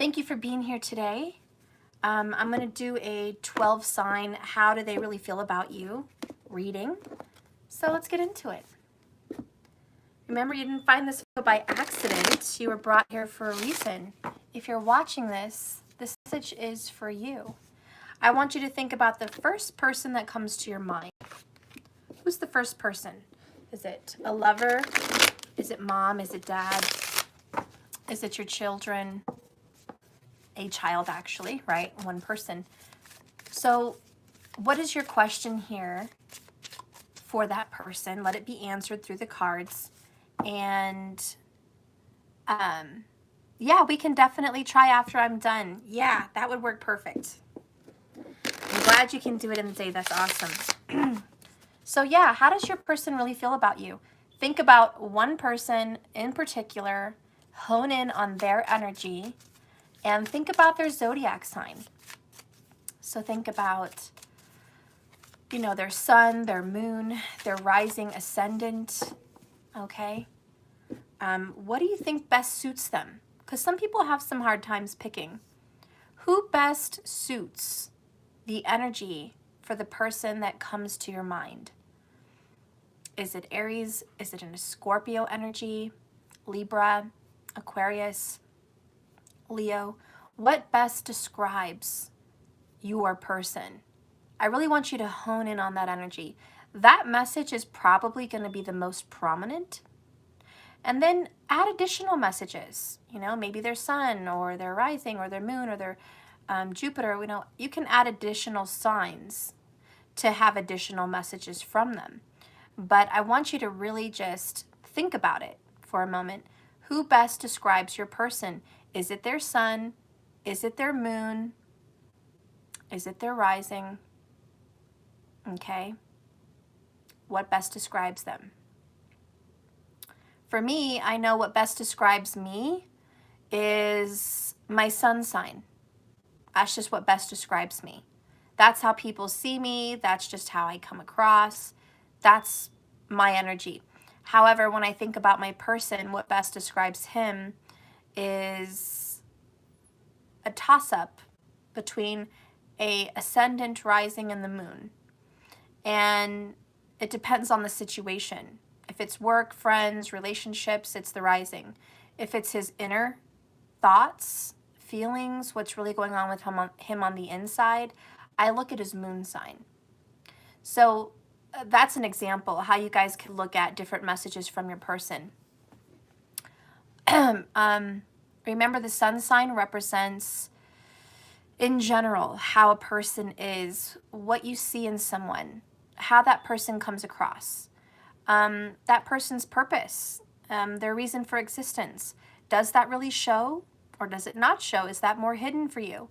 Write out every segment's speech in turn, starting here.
Thank you for being here today. I'm going to do a 12 sign, how do they really feel about you reading. So let's get into it. Remember, you didn't find this video by accident. You were brought here for a reason. If you're watching this, this message is for you. I want you to think about the first person that comes to your mind. Who's the first person? Is it a lover? Is it mom? Is it dad? Is it your children? A child, actually, right? One person. So what is your question here for that person? Let it be answered through the cards. And yeah, we can definitely try after I'm done. Yeah, that would work perfect. I'm glad you can do it in the day. That's awesome. So yeah, how does your person really feel about you? Think about one person in particular, hone in on their energy, and think about their zodiac sign. So think about, you know, their sun, their moon, their rising ascendant, okay? What do you think best suits them? Because some people have some hard times picking. Who best suits the energy for the person that comes to your mind? Is it Aries? Is it in a Scorpio energy? Libra? Aquarius? Leo? What best describes your person? I really want you to hone in on that energy. That message is probably going to be the most prominent. And then add additional messages, you know, maybe their sun or their rising or their moon or their Jupiter. You know, you can add additional signs to have additional messages from them. But I want you to really just think about it for a moment. Who best describes your person? Is it their sun? Is it their moon? Is it their rising? Okay. What best describes them? For me, I know what best describes me is my sun sign. That's just what best describes me. That's how people see me. That's just how I come across. That's my energy. However, when I think about my person, what best describes him is a toss-up between a ascendant, rising, and the moon. And it depends on the situation. If it's work, friends, relationships, it's the rising. If it's his inner thoughts, feelings, what's really going on with him on the inside, I look at his moon sign. So that's an example how you guys can look at different messages from your person. Remember, the sun sign represents, in general, how a person is, what you see in someone, how that person comes across, that person's purpose, their reason for existence. Does that really show or does it not show? Is that more hidden for you?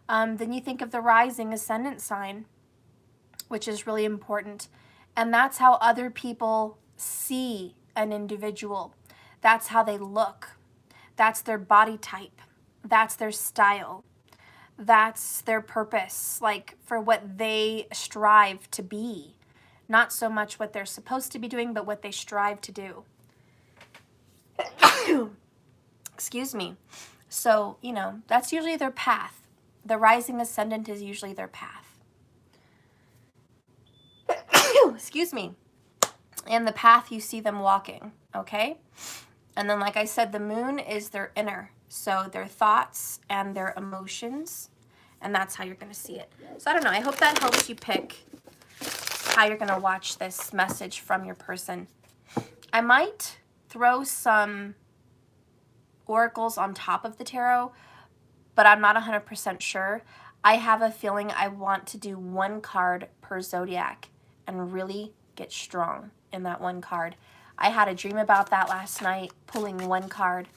Then you think of the rising ascendant sign, which is really important. And that's how other people see an individual. That's how they look. That's their body type. That's their style. That's their purpose, like for what they strive to be. Not so much what they're supposed to be doing, but what they strive to do. Excuse me. So, you know, that's usually their path. The rising ascendant is usually their path. Excuse me. And the path you see them walking, okay? And then, like I said, the moon is their inner. So their thoughts and their emotions. And that's how you're going to see it. So I don't know. I hope that helps you pick how you're going to watch this message from your person. I might throw some oracles on top of the tarot, but I'm not 100% sure. I have a feeling I want to do one card per zodiac and really get strong in that one card. I had a dream about that last night, pulling one card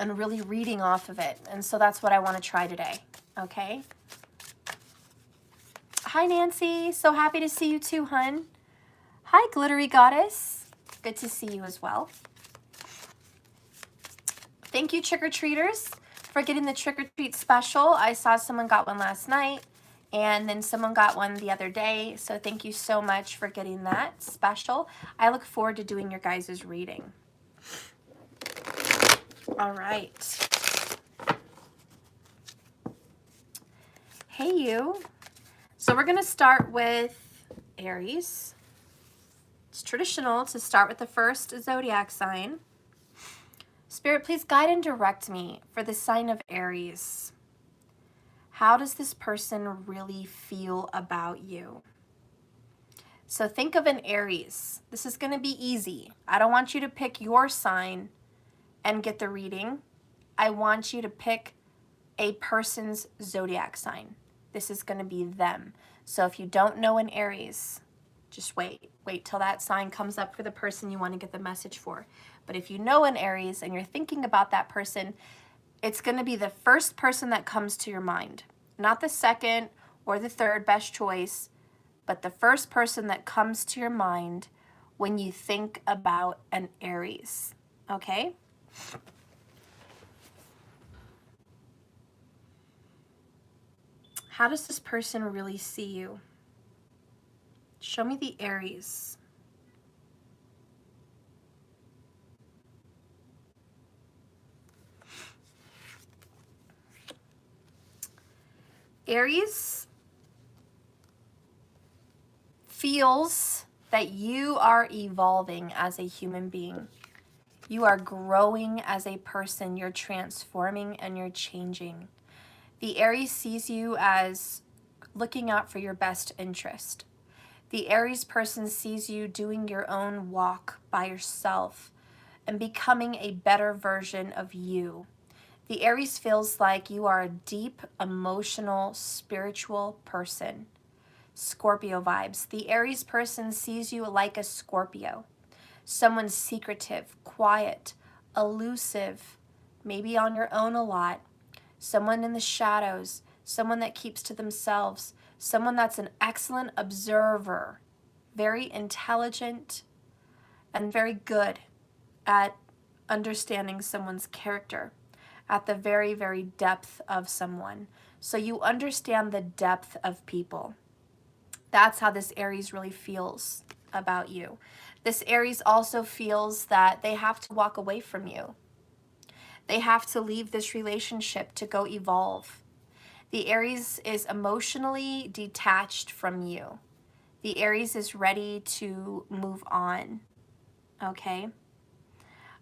and really reading off of it. And so that's what I want to try today, okay? Hi, Nancy. So happy to see you too, hun. Hi, Glittery Goddess. Good to see you as well. Thank you, trick-or-treaters, for getting the trick-or-treat special. I saw someone got one last night, and then someone got one the other day. So thank you so much for getting that special. I look forward to doing your guys' reading. All right. Hey, you. So we're going to start with Aries. It's traditional to start with the first zodiac sign. Spirit, please guide and direct me for the sign of Aries. How does this person really feel about you? So think of an Aries. This is going to be easy. I don't want you to pick your sign and get the reading. I want you to pick a person's zodiac sign. This is going to be them. So if you don't know an Aries, just wait. Wait till that sign comes up for the person you want to get the message for. But if you know an Aries and you're thinking about that person, it's going to be the first person that comes to your mind. Not the second or the third best choice, but the first person that comes to your mind when you think about an Aries. Okay? How does this person really see you? Show me the Aries. Aries feels that you are evolving as a human being. You are growing as a person. You're transforming and you're changing. The Aries sees you as looking out for your best interest. The Aries person sees you doing your own walk by yourself and becoming a better version of you. The Aries feels like you are a deep, emotional, spiritual person. Scorpio vibes. The Aries person sees you like a Scorpio. Someone secretive, quiet, elusive, maybe on your own a lot. Someone in the shadows, someone that keeps to themselves, someone that's an excellent observer, very intelligent, and very good at understanding someone's character at the very, very depth of someone. So you understand the depth of people. That's how this Aries really feels about you. This Aries also feels that they have to walk away from you. They have to leave this relationship to go evolve. The Aries is emotionally detached from you. The Aries is ready to move on, okay?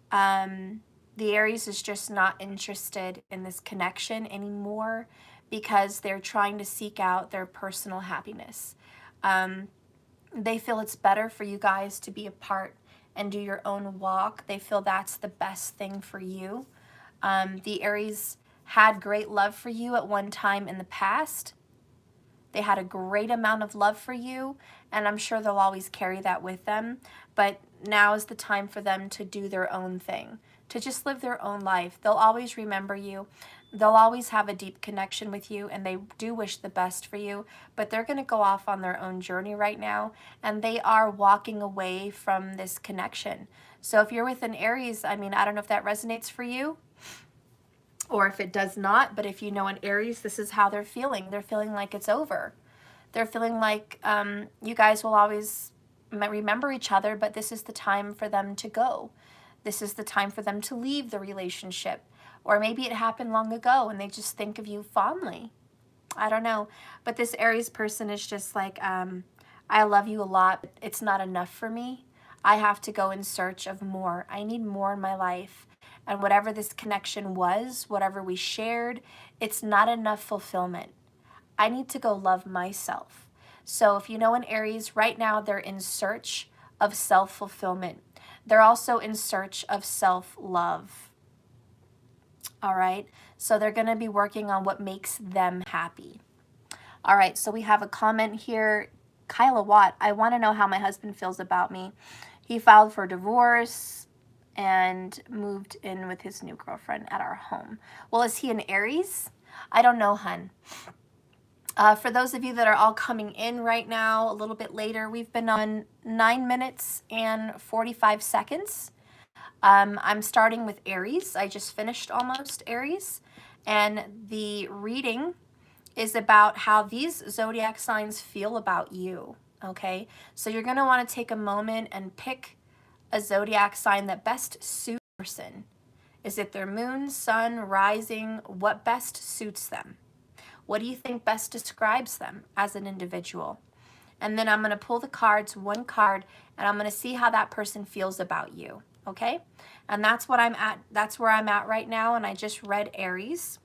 The Aries is just not interested in this connection anymore because they're trying to seek out their personal happiness. They feel it's better for you guys to be apart and do your own walk. They feel that's the best thing for you. The Aries had great love for you at one time in the past. They had a great amount of love for you, and I'm sure they'll always carry that with them. But now is the time for them to do their own thing, to just live their own life. They'll always remember you. They'll always have a deep connection with you, and they do wish the best for you, but they're going to go off on their own journey right now, and they are walking away from this connection. So if you're with an Aries, I mean, I don't know if that resonates for you, or if it does not, but if you know an Aries, this is how they're feeling. They're feeling like it's over. They're feeling like you guys will always remember each other, but this is the time for them to go. This is the time for them to leave the relationship. Or maybe it happened long ago and they just think of you fondly. I don't know. But this Aries person is just like, I love you a lot, but it's not enough for me. I have to go in search of more. I need more in my life. And whatever this connection was, whatever we shared, it's not enough fulfillment. I need to go love myself. So if you know an Aries, right now they're in search of self-fulfillment. They're also in search of self-love. All right, so they're going to be working on what makes them happy. All right, so we have a comment here. Kyla Watt, I want to know how my husband feels about me. He filed for divorce and moved in with his new girlfriend at our home. Well, is he an Aries? I don't know, hun. For those of you that are all coming in right now, a little bit later, we've been on 9 minutes and 45 seconds. I'm starting with Aries. I just finished almost Aries. And the reading is about how these zodiac signs feel about you, okay? So you're going to want to take a moment and pick a zodiac sign that best suits the person. Is it their moon, sun, rising? What best suits them? What do you think best describes them as an individual? And then I'm going to pull the cards, one card, and I'm going to see how that person feels about you, okay? And that's what I'm at. That's where I'm at right now, and I just read Aries.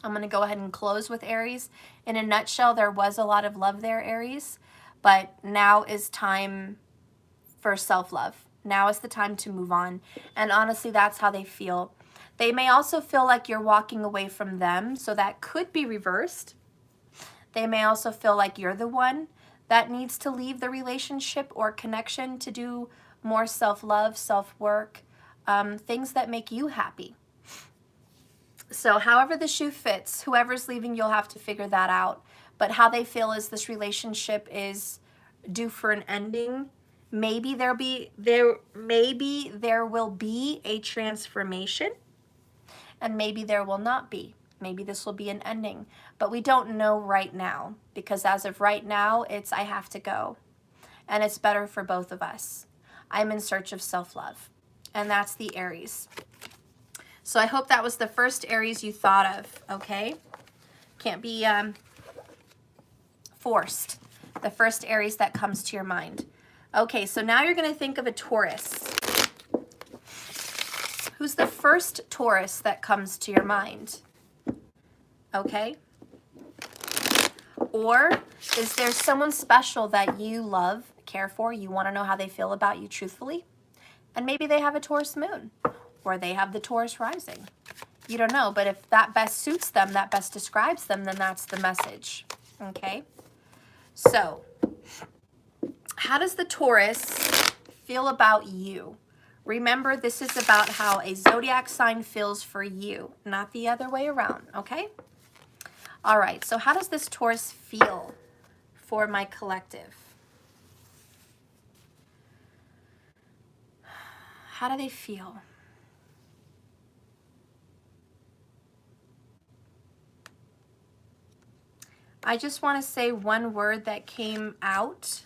I'm going to go ahead and close with Aries. In a nutshell, there was a lot of love there, Aries, but now is time for self-love. Now is the time to move on. And honestly, that's how they feel. They may also feel like you're walking away from them, so that could be reversed. They may also feel like you're the one that needs to leave the relationship or connection to do more self-love, self-work, things that make you happy. So however the shoe fits, whoever's leaving, you'll have to figure that out. But how they feel is this relationship is due for an ending. Maybe there will be a transformation, and maybe there will not be. Maybe this will be an ending, but we don't know right now, because as of right now, it's I have to go, and it's better for both of us. I'm in search of self-love, and that's the Aries. So I hope that was the first Aries you thought of, okay? Can't be forced. The first Aries that comes to your mind. Okay, so now you're going to think of a Taurus. Who's the first Taurus that comes to your mind? Okay? Or is there someone special that you love, care for, you want to know how they feel about you truthfully? And maybe they have a Taurus moon, or they have the Taurus rising. You don't know, but if that best suits them, that best describes them, then that's the message. Okay? So, how does the Taurus feel about you? Remember, this is about how a zodiac sign feels for you, not the other way around, okay? All right, so how does this Taurus feel for my collective? How do they feel? I just want to say one word that came out,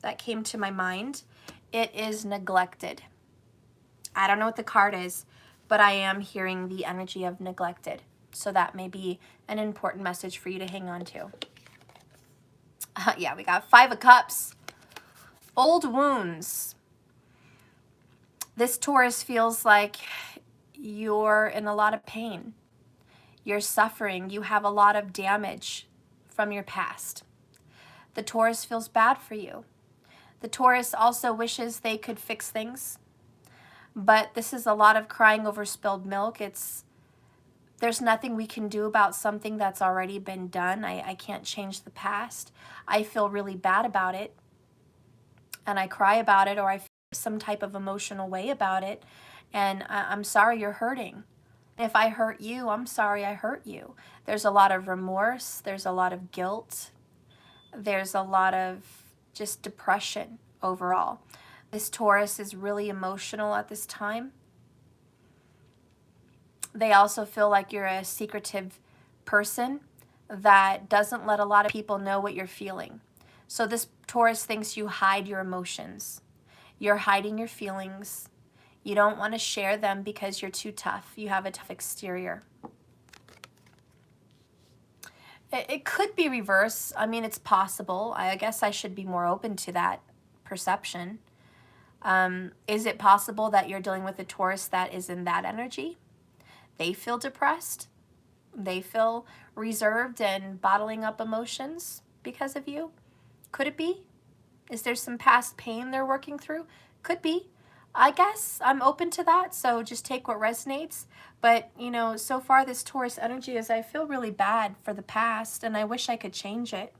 that came to my mind. It is neglected. I don't know what the card is, but I am hearing the energy of neglected. So that may be an important message for you to hang on to. Yeah, we got 5 of Cups. Old wounds. This Taurus feels like you're in a lot of pain. You're suffering. You have a lot of damage from your past. The Taurus feels bad for you. The Taurus also wishes they could fix things. But this is a lot of crying over spilled milk. There's nothing we can do about something that's already been done. I can't change the past. I feel really bad about it. And I cry about it, or I feel some type of emotional way about it. And I'm sorry you're hurting. If I hurt you, I'm sorry I hurt you. There's a lot of remorse. There's a lot of guilt. There's a lot of just depression overall. This Taurus is really emotional at this time. They also feel like you're a secretive person that doesn't let a lot of people know what you're feeling. So this Taurus thinks you hide your emotions. You're hiding your feelings. You don't want to share them because you're too tough. You have a tough exterior. It could be reverse. I mean, it's possible. I guess I should be more open to that perception. Is it possible that you're dealing with a Taurus that is in that energy? They feel depressed. They feel reserved and bottling up emotions because of you. Could it be? Is there some past pain they're working through? Could be. I guess I'm open to that, so just take what resonates. But, you know, so far this Taurus energy is I feel really bad for the past, and I wish I could change it.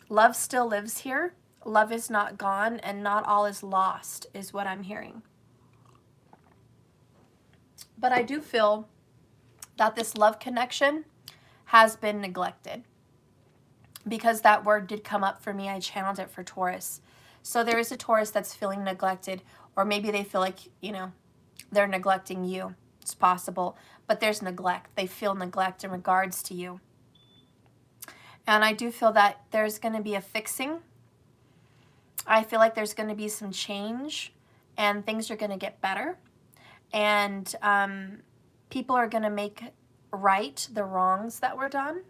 Love still lives here. Love is not gone, and not all is lost, is what I'm hearing. But I do feel that this love connection has been neglected. Because that word did come up for me, I channeled it for Taurus. So there is a Taurus that's feeling neglected, or maybe they feel like, you know, they're neglecting you. It's possible, but there's neglect. They feel neglect in regards to you. And I do feel that there's going to be a fixing. I feel like there's going to be some change, and things are going to get better. And People are going to make right the wrongs that were done.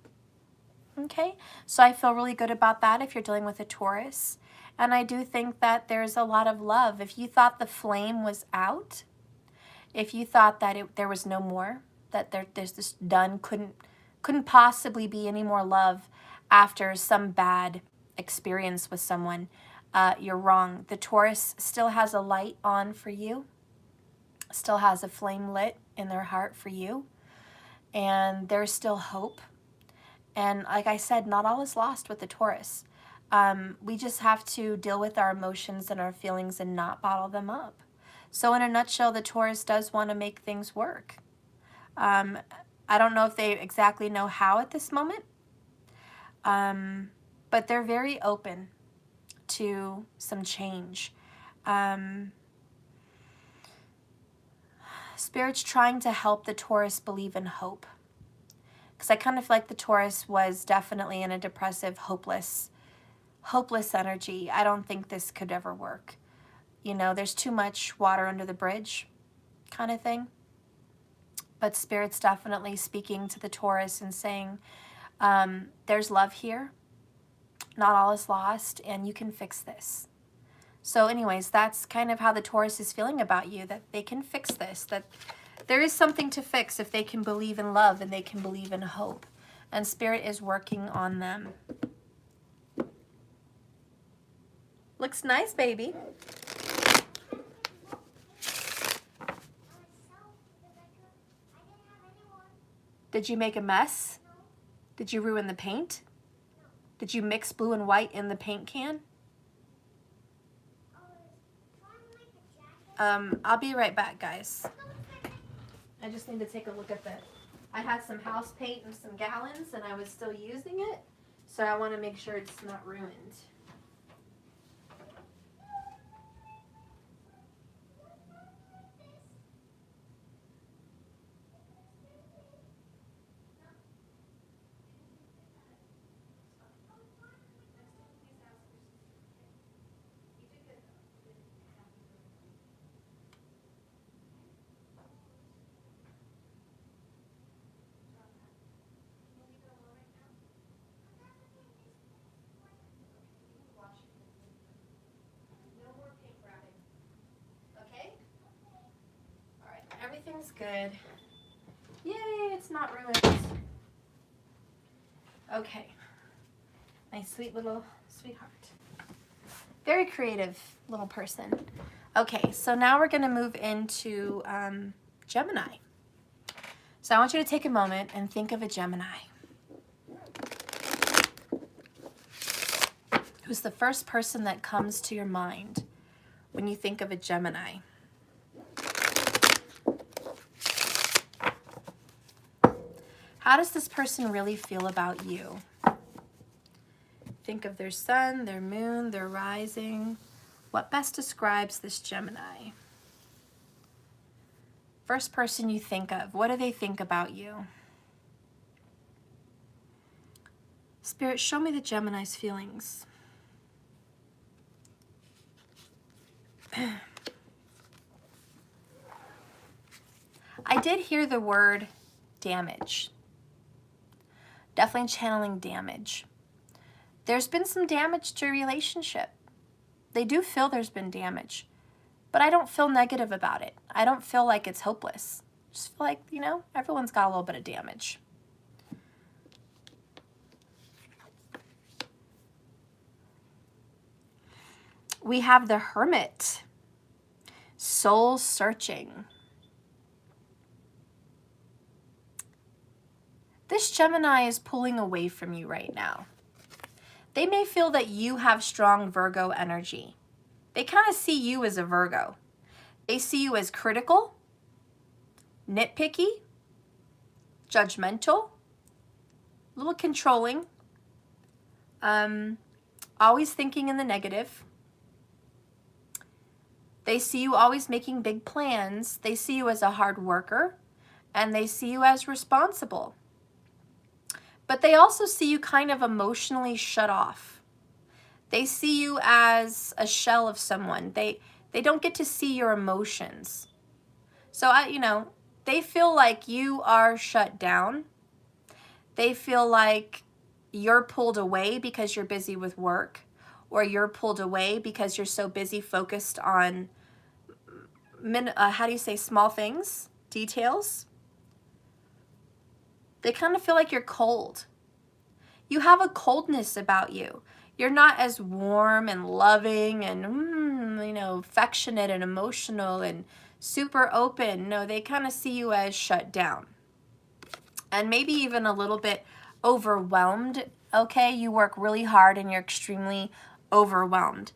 Okay, so I feel really good about that if you're dealing with a Taurus. And I do think that there's a lot of love. If you thought the flame was out, if you thought that there was no more, that there's this done, couldn't possibly be any more love after some bad experience with someone, you're wrong. The Taurus still has a light on for you, still has a flame lit in their heart for you, and there's still hope. And like I said, not all is lost with the Taurus. We just have to deal with our emotions and our feelings and not bottle them up. So in a nutshell, the Taurus does want to make things work. I don't know if they exactly know how at this moment, but they're very open to some change. Spirit's trying to help the Taurus believe in hope. Because I kind of feel like the Taurus was definitely in a depressive, hopeless energy. I don't think this could ever work. You know, there's too much water under the bridge kind of thing. But Spirit's definitely speaking to the Taurus and saying, there's love here. Not all is lost, and you can fix this. So anyways, that's kind of how the Taurus is feeling about you, that they can fix this, that there is something to fix if they can believe in love and they can believe in hope. And Spirit is working on them. Looks nice, baby. Did you make a mess? Did you ruin the paint? Did you mix blue and white in the paint can? I'll be right back, guys. I just need to take a look at I had some house paint and some gallons and I was still using it. So I want to make sure it's not ruined. Everything's good. Yay, it's not ruined. Okay. My sweet little sweetheart. Very creative little person. Okay, so now we're going to move into Gemini. So I want you to take a moment and think of a Gemini. Who's the first person that comes to your mind when you think of a Gemini? How does this person really feel about you? Think of their sun, their moon, their rising. What best describes this Gemini? First person you think of, what do they think about you? Spirit, show me the Gemini's feelings. I did hear the word damage. Definitely channeling damage. There's been some damage to a relationship. They do feel there's been damage, but I don't feel negative about it. I don't feel like it's hopeless. Just feel like, you know, everyone's got a little bit of damage. We have the Hermit, soul searching. This Gemini is pulling away from you right now. They may feel that you have strong Virgo energy. They kind of see you as a Virgo. They see you as critical, nitpicky, judgmental, a little controlling, always thinking in the negative. They see you always making big plans. They see you as a hard worker, and they see you as responsible. But they also see you kind of emotionally shut off. They see you as a shell of someone. They don't get to see your emotions. So, They feel like you are shut down. They feel like you're pulled away because you're busy with work, or you're pulled away because you're so busy focused on, how do you say, small things, details. They kind of feel like you're cold. You have a coldness about you. You're not as warm and loving and, you know, affectionate and emotional and super open. No, they kind of see you as shut down. And maybe even a little bit overwhelmed, okay? You work really hard and you're extremely overwhelmed.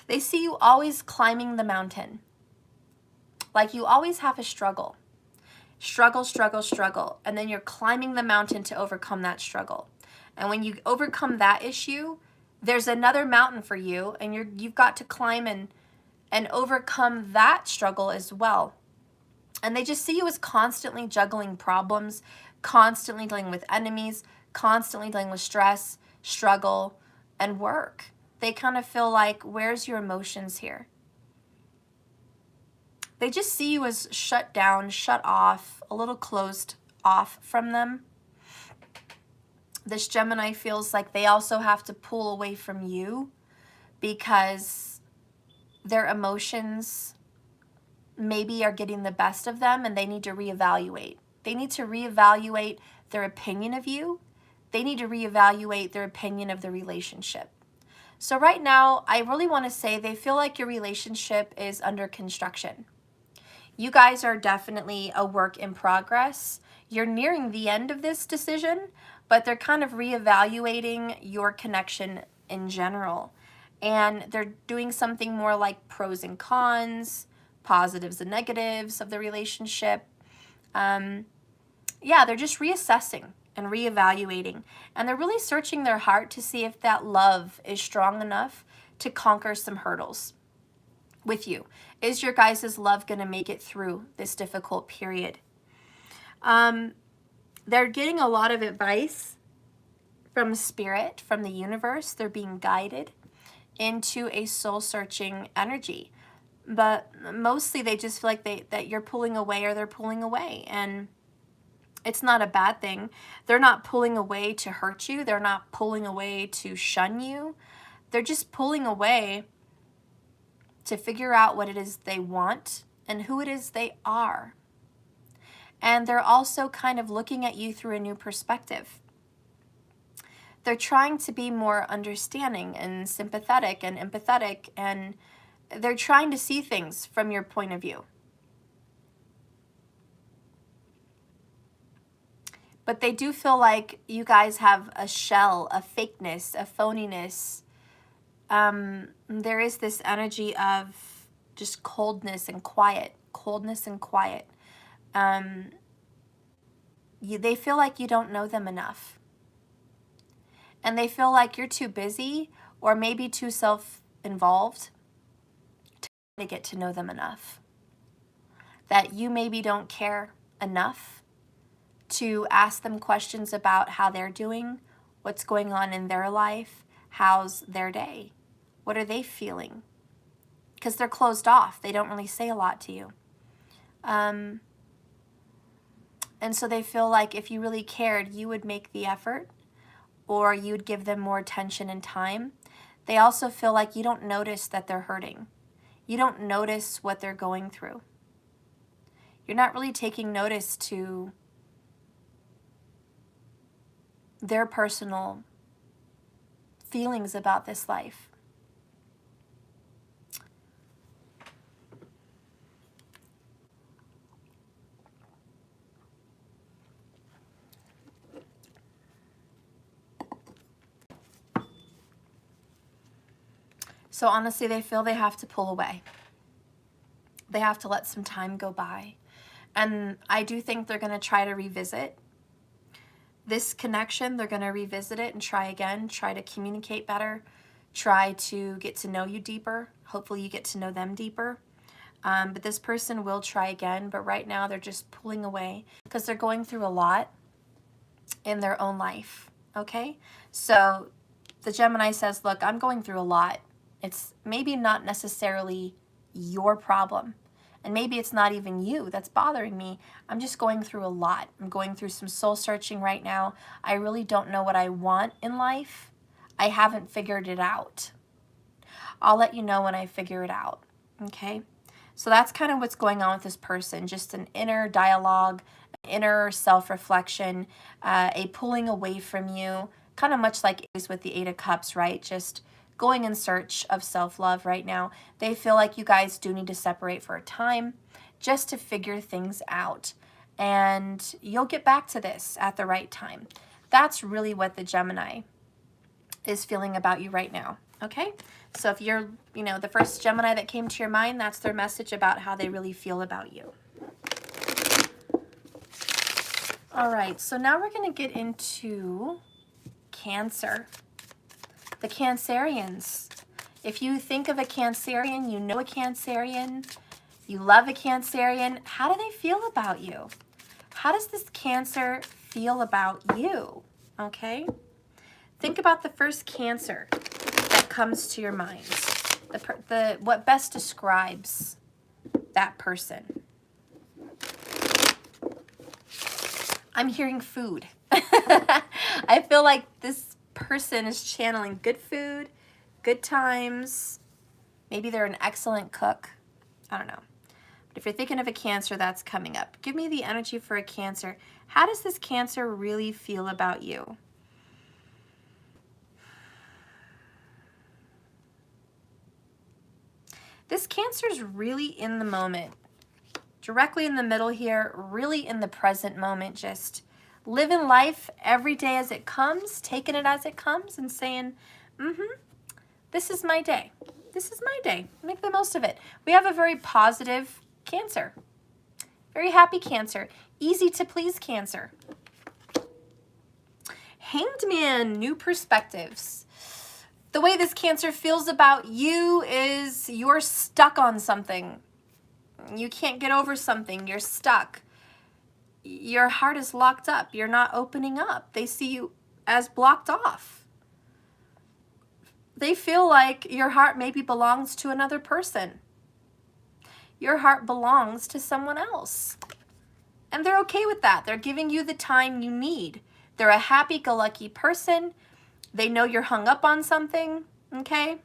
They see you always climbing the mountain. Like you always have a struggle. Struggle, struggle, struggle. And then you're climbing the mountain to overcome that struggle. And when you overcome that issue, there's another mountain for you, and you've got to climb and overcome that struggle as well. And they just see you as constantly juggling problems, constantly dealing with enemies, constantly dealing with stress, struggle, and work. They kind of feel like, where's your emotions here? They just see you as shut down, shut off, a little closed off from them. This Gemini feels like they also have to pull away from you because their emotions maybe are getting the best of them, and they need to reevaluate. They need to reevaluate their opinion of you. They need to reevaluate their opinion of the relationship. So right now, I really want to say they feel like your relationship is under construction. You guys are definitely a work in progress. You're nearing the end of this decision, but they're kind of reevaluating your connection in general. And they're doing something more like pros and cons, positives and negatives of the relationship. Yeah, they're just reassessing and reevaluating. And they're really searching their heart to see if that love is strong enough to conquer some hurdles with you. Is your guys' love going to make it through this difficult period? They're getting a lot of advice from spirit, from the universe. They're being guided into a soul-searching energy. But mostly they just feel like that you're pulling away, or they're pulling away. And it's not a bad thing. They're not pulling away to hurt you. They're not pulling away to shun you. They're just pulling away to figure out what it is they want and who it is they are. And they're also kind of looking at you through a new perspective. They're trying to be more understanding and sympathetic and empathetic, and they're trying to see things from your point of view. But they do feel like you guys have a shell, a fakeness, a phoniness. There is this energy of just coldness and quiet. Coldness and quiet. They feel like you don't know them enough. And they feel like you're too busy or maybe too self-involved to get to know them enough. That you maybe don't care enough to ask them questions about how they're doing, what's going on in their life, how's their day, what are they feeling? Because they're closed off. They don't really say a lot to you. And so they feel like if you really cared, you would make the effort, or you would give them more attention and time. They also feel like you don't notice that they're hurting. You don't notice what they're going through. You're not really taking notice to their personal feelings about this life. So honestly, they feel they have to pull away. They have to let some time go by. And I do think they're going to try to revisit this connection. They're going to revisit it and try again, try to communicate better, try to get to know you deeper. Hopefully you get to know them deeper. But this person will try again. But right now they're just pulling away because they're going through a lot in their own life. Okay? So the Gemini says, look, I'm going through a lot. It's maybe not necessarily your problem. And maybe it's not even you that's bothering me. I'm just going through a lot. I'm going through some soul searching right now. I really don't know what I want in life. I haven't figured it out. I'll let you know when I figure it out, okay? So that's kind of what's going on with this person, just an inner dialogue, an inner self-reflection, a pulling away from you, kind of much like Aries with the Eight of Cups, right? Just going in search of self-love right now. They feel like you guys do need to separate for a time just to figure things out. And you'll get back to this at the right time. That's really what the Gemini is feeling about you right now, okay? So if you're, the first Gemini that came to your mind, that's their message about how they really feel about you. All right, so now we're going to get into Cancer. The Cancerians. If you think of a Cancerian, you know a Cancerian, you love a Cancerian, how do they feel about you? How does this Cancer feel about you? Okay? Think about the first Cancer that comes to your mind. What best describes that person? I'm hearing food. I feel like this person is channeling good food, good times. Maybe they're an excellent cook. I don't know. But if you're thinking of a Cancer, that's coming up. Give me the energy for a Cancer. How does this Cancer really feel about you? This Cancer is really in the moment. Directly in the middle here, really in the present moment, just living life every day as it comes, taking it as it comes and saying, this is my day. This is my day. Make the most of it. We have a very positive Cancer. Very happy Cancer. Easy to please Cancer. Hanged Man, new perspectives. The way this Cancer feels about you is you're stuck on something. You can't get over something. You're stuck. Your heart is locked up. You're not opening up. They see you as blocked off. They feel like your heart maybe belongs to another person. Your heart belongs to someone else. And they're okay with that. They're giving you the time you need. They're a happy-go-lucky person. They know you're hung up on something, okay?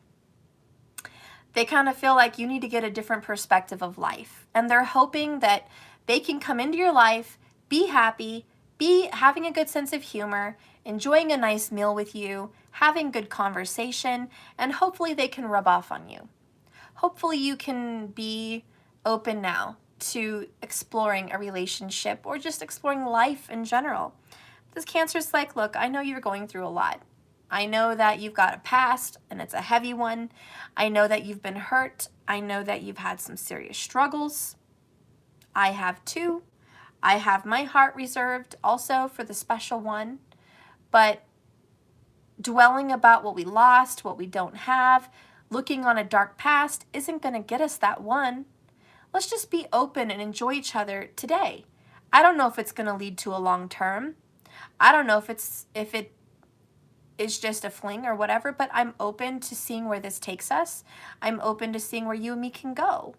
They kind of feel like you need to get a different perspective of life. And they're hoping that they can come into your life, be happy, be having a good sense of humor, enjoying a nice meal with you, having good conversation, and hopefully they can rub off on you. Hopefully you can be open now to exploring a relationship or just exploring life in general. This Cancer's like, look, I know you're going through a lot. I know that you've got a past and it's a heavy one. I know that you've been hurt. I know that you've had some serious struggles. I have too. I have my heart reserved also for the special one. But dwelling about what we lost, what we don't have, looking on a dark past isn't going to get us that one. Let's just be open and enjoy each other today. I don't know if it's going to lead to a long term. I don't know if it is just a fling or whatever, but I'm open to seeing where this takes us. I'm open to seeing where you and me can go.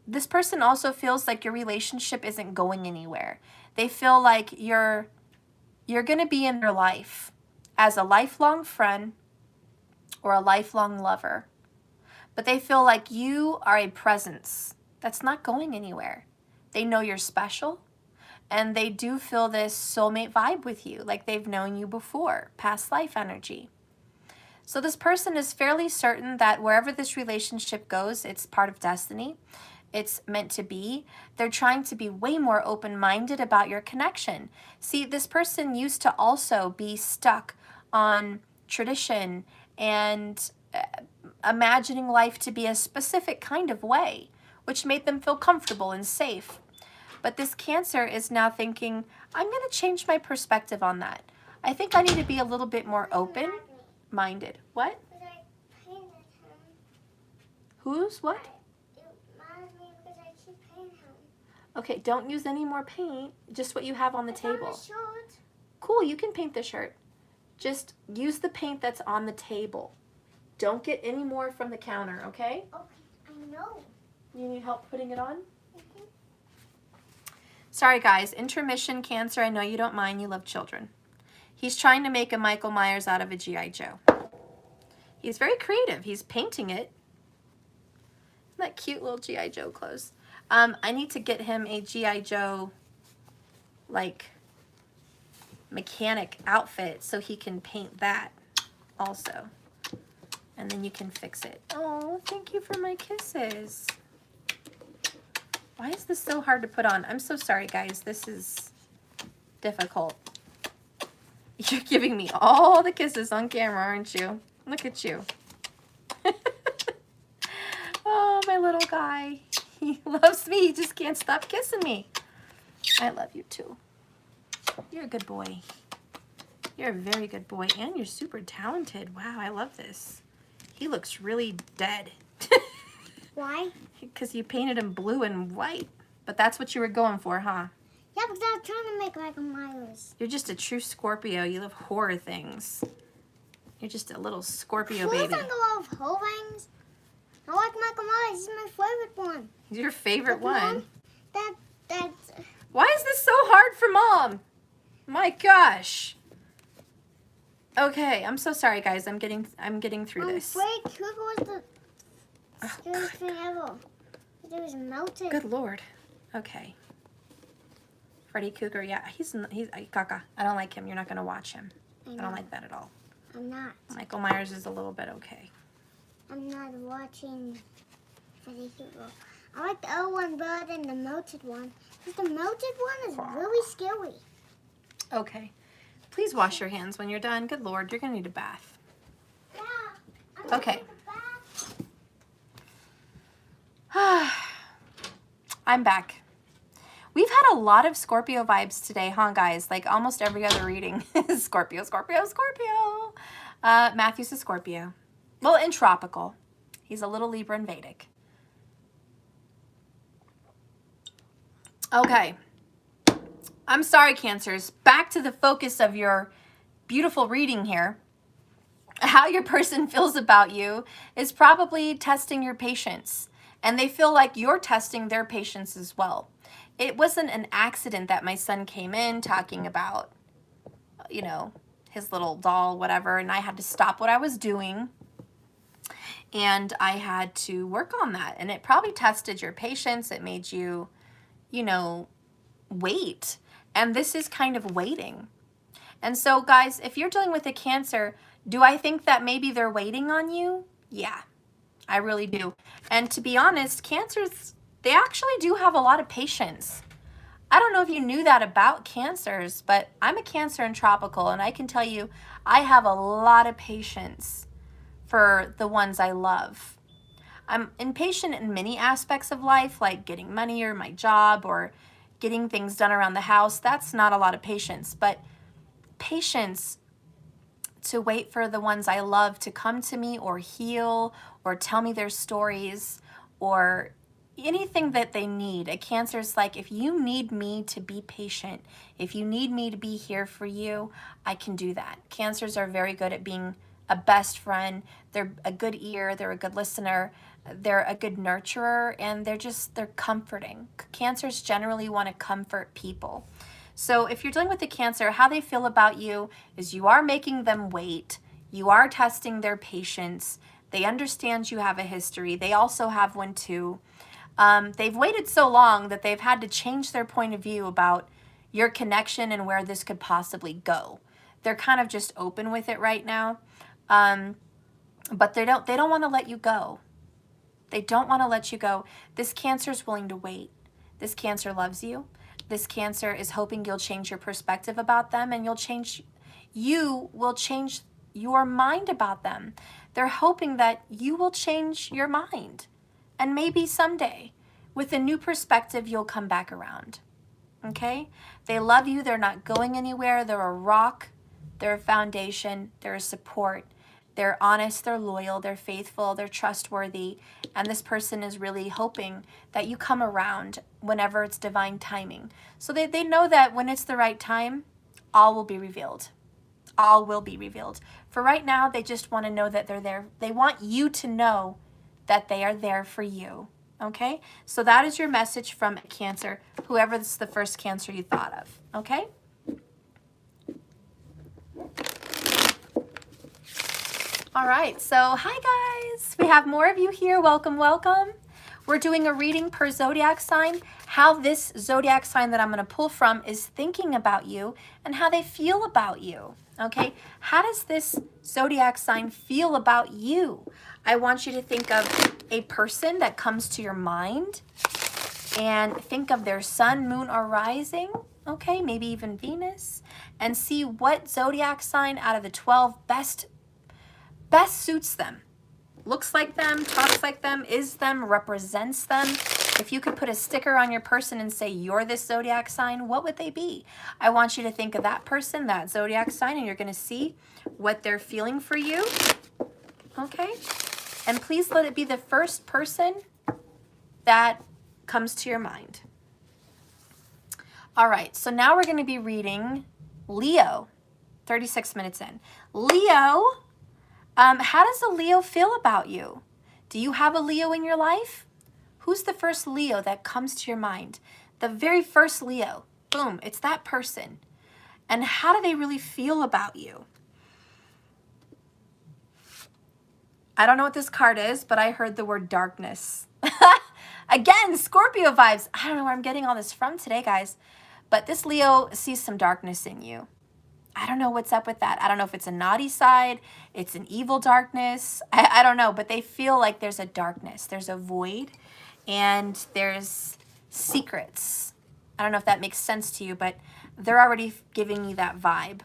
This person also feels like your relationship isn't going anywhere. They feel like you're going to be in their life as a lifelong friend or a lifelong lover. But they feel like you are a presence that's not going anywhere. They know you're special. And they do feel this soulmate vibe with you, like they've known you before, past life energy. So this person is fairly certain that wherever this relationship goes, it's part of destiny. It's meant to be. They're trying to be way more open-minded about your connection. See, this person used to also be stuck on tradition and imagining life to be a specific kind of way, which made them feel comfortable and safe. But this Cancer is now thinking, I'm going to change my perspective on that. I think I need to be a little bit more open-minded. What? Who's what? Okay, don't use any more paint. Just what you have on the table. Cool, you can paint the shirt. Just use the paint that's on the table. Don't get any more from the counter, okay? Okay, I know. You need help putting it on? Sorry, guys. Intermission, Cancer. I know you don't mind. You love children. He's trying to make a Michael Myers out of a G.I. Joe. He's very creative. He's painting it. Isn't that cute little G.I. Joe clothes? I need to get him a G.I. Joe, like, mechanic outfit so he can paint that also. And then you can fix it. Oh, thank you for my kisses. Why is this so hard to put on? I'm so sorry, guys. This is difficult. You're giving me all the kisses on camera, aren't you? Look at you. Oh, my little guy. He loves me. He just can't stop kissing me. I love you, too. You're a good boy. You're a very good boy, and you're super talented. Wow, I love this. He looks really dead. Why? Because you painted him blue and white. But that's what you were going for, huh? Yeah, because I was trying to make Michael Myers. You're just a true Scorpio. You love horror things. You're just a little Scorpio Who baby. doesn't love horror things? I like Michael Myers. He's my favorite one. He's your favorite one. Mom, that's... Why is this so hard for Mom? My gosh. Okay, I'm so sorry, guys. I'm getting through this. Freddy Krueger was the scariest thing ever. It was melted. Good Lord. Okay. Freddy Krueger, yeah, he's caca. I don't like him. You're not gonna watch him. I don't like that at all. I'm not. Michael Myers is a little bit okay. I'm not watching Freddy Krueger. I like the other one better than the melted one. Because the melted one is really scary. Okay. Please wash your hands when you're done. Good Lord, you're gonna need a bath. Yeah. Okay. I'm back. We've had a lot of Scorpio vibes today, huh, guys? Like almost every other reading is Scorpio, Scorpio, Scorpio. Matthew's a Scorpio. Well, in tropical. He's a little Libra and Vedic. Okay. I'm sorry, Cancers. Back to the focus of your beautiful reading here. How your person feels about you is probably testing your patience. And they feel like you're testing their patience as well. It wasn't an accident that my son came in talking about, you know, his little doll, whatever, and I had to stop what I was doing. And I had to work on that. And it probably tested your patience. It made you, you know, wait. And this is kind of waiting. And so, guys, if you're dealing with a Cancer, do I think that maybe they're waiting on you? Yeah, I really do. And to be honest, Cancers, they actually do have a lot of patience. I don't know if you knew that about Cancers, but I'm a Cancer in tropical, and I can tell you I have a lot of patience for the ones I love. I'm impatient in many aspects of life, like getting money or my job or getting things done around the house. That's not a lot of patience, but patience to wait for the ones I love to come to me or heal or tell me their stories or anything that they need. A Cancer's like, if you need me to be patient, if you need me to be here for you, I can do that. Cancers are very good at being a best friend. They're a good ear. They're a good listener. They're a good nurturer, and they're comforting. Cancers generally want to comfort people. So if you're dealing with a Cancer, how they feel about you is you are making them wait. You are testing their patience. They understand you have a history. They also have one too. They've waited so long that they've had to change their point of view about your connection and where this could possibly go. They're kind of just open with it right now. But they don't want to let you go. They don't want to let you go. This Cancer is willing to wait. This Cancer loves you. This Cancer is hoping you'll change your perspective about them, and you will change your mind about them. They're hoping that you will change your mind. And maybe someday, with a new perspective, you'll come back around. Okay? They love you. They're not going anywhere. They're a rock. They're a foundation. They're a support. They're honest. They're loyal. They're faithful. They're trustworthy. And this person is really hoping that you come around whenever it's divine timing. So they know that when it's the right time, all will be revealed. All will be revealed. For right now, they just want to know that they're there. They want you to know that they are there for you. Okay? So that is your message from Cancer, whoever is the first Cancer you thought of. Okay? All right, so hi guys. We have more of you here. Welcome, welcome. We're doing a reading per zodiac sign. How this zodiac sign that I'm going to pull from is thinking about you and how they feel about you. Okay? How does this zodiac sign feel about you? I want you to think of a person that comes to your mind and think of their sun, moon, or rising. Okay? Maybe even Venus. And see what zodiac sign out of the 12 best suits them, looks like them, talks like them, is them, represents them. If you could put a sticker on your person and say you're this zodiac sign, what would they be? I want you to think of that person, that zodiac sign, and you're going to see what they're feeling for you. Okay? And please let it be the first person that comes to your mind. All right, so now we're going to be reading Leo, 36 minutes in. Leo, how does a Leo feel about you? Do you have a Leo in your life? Who's the first Leo that comes to your mind? The very first Leo. Boom, it's that person. And how do they really feel about you? I don't know what this card is, but I heard the word darkness. Again, Scorpio vibes. I don't know where I'm getting all this from today, guys. But this Leo sees some darkness in you. I don't know what's up with that. I don't know if it's a naughty side, it's an evil darkness. I don't know, but they feel like there's a darkness. There's a void and there's secrets. I don't know if that makes sense to you, but they're already giving me that vibe.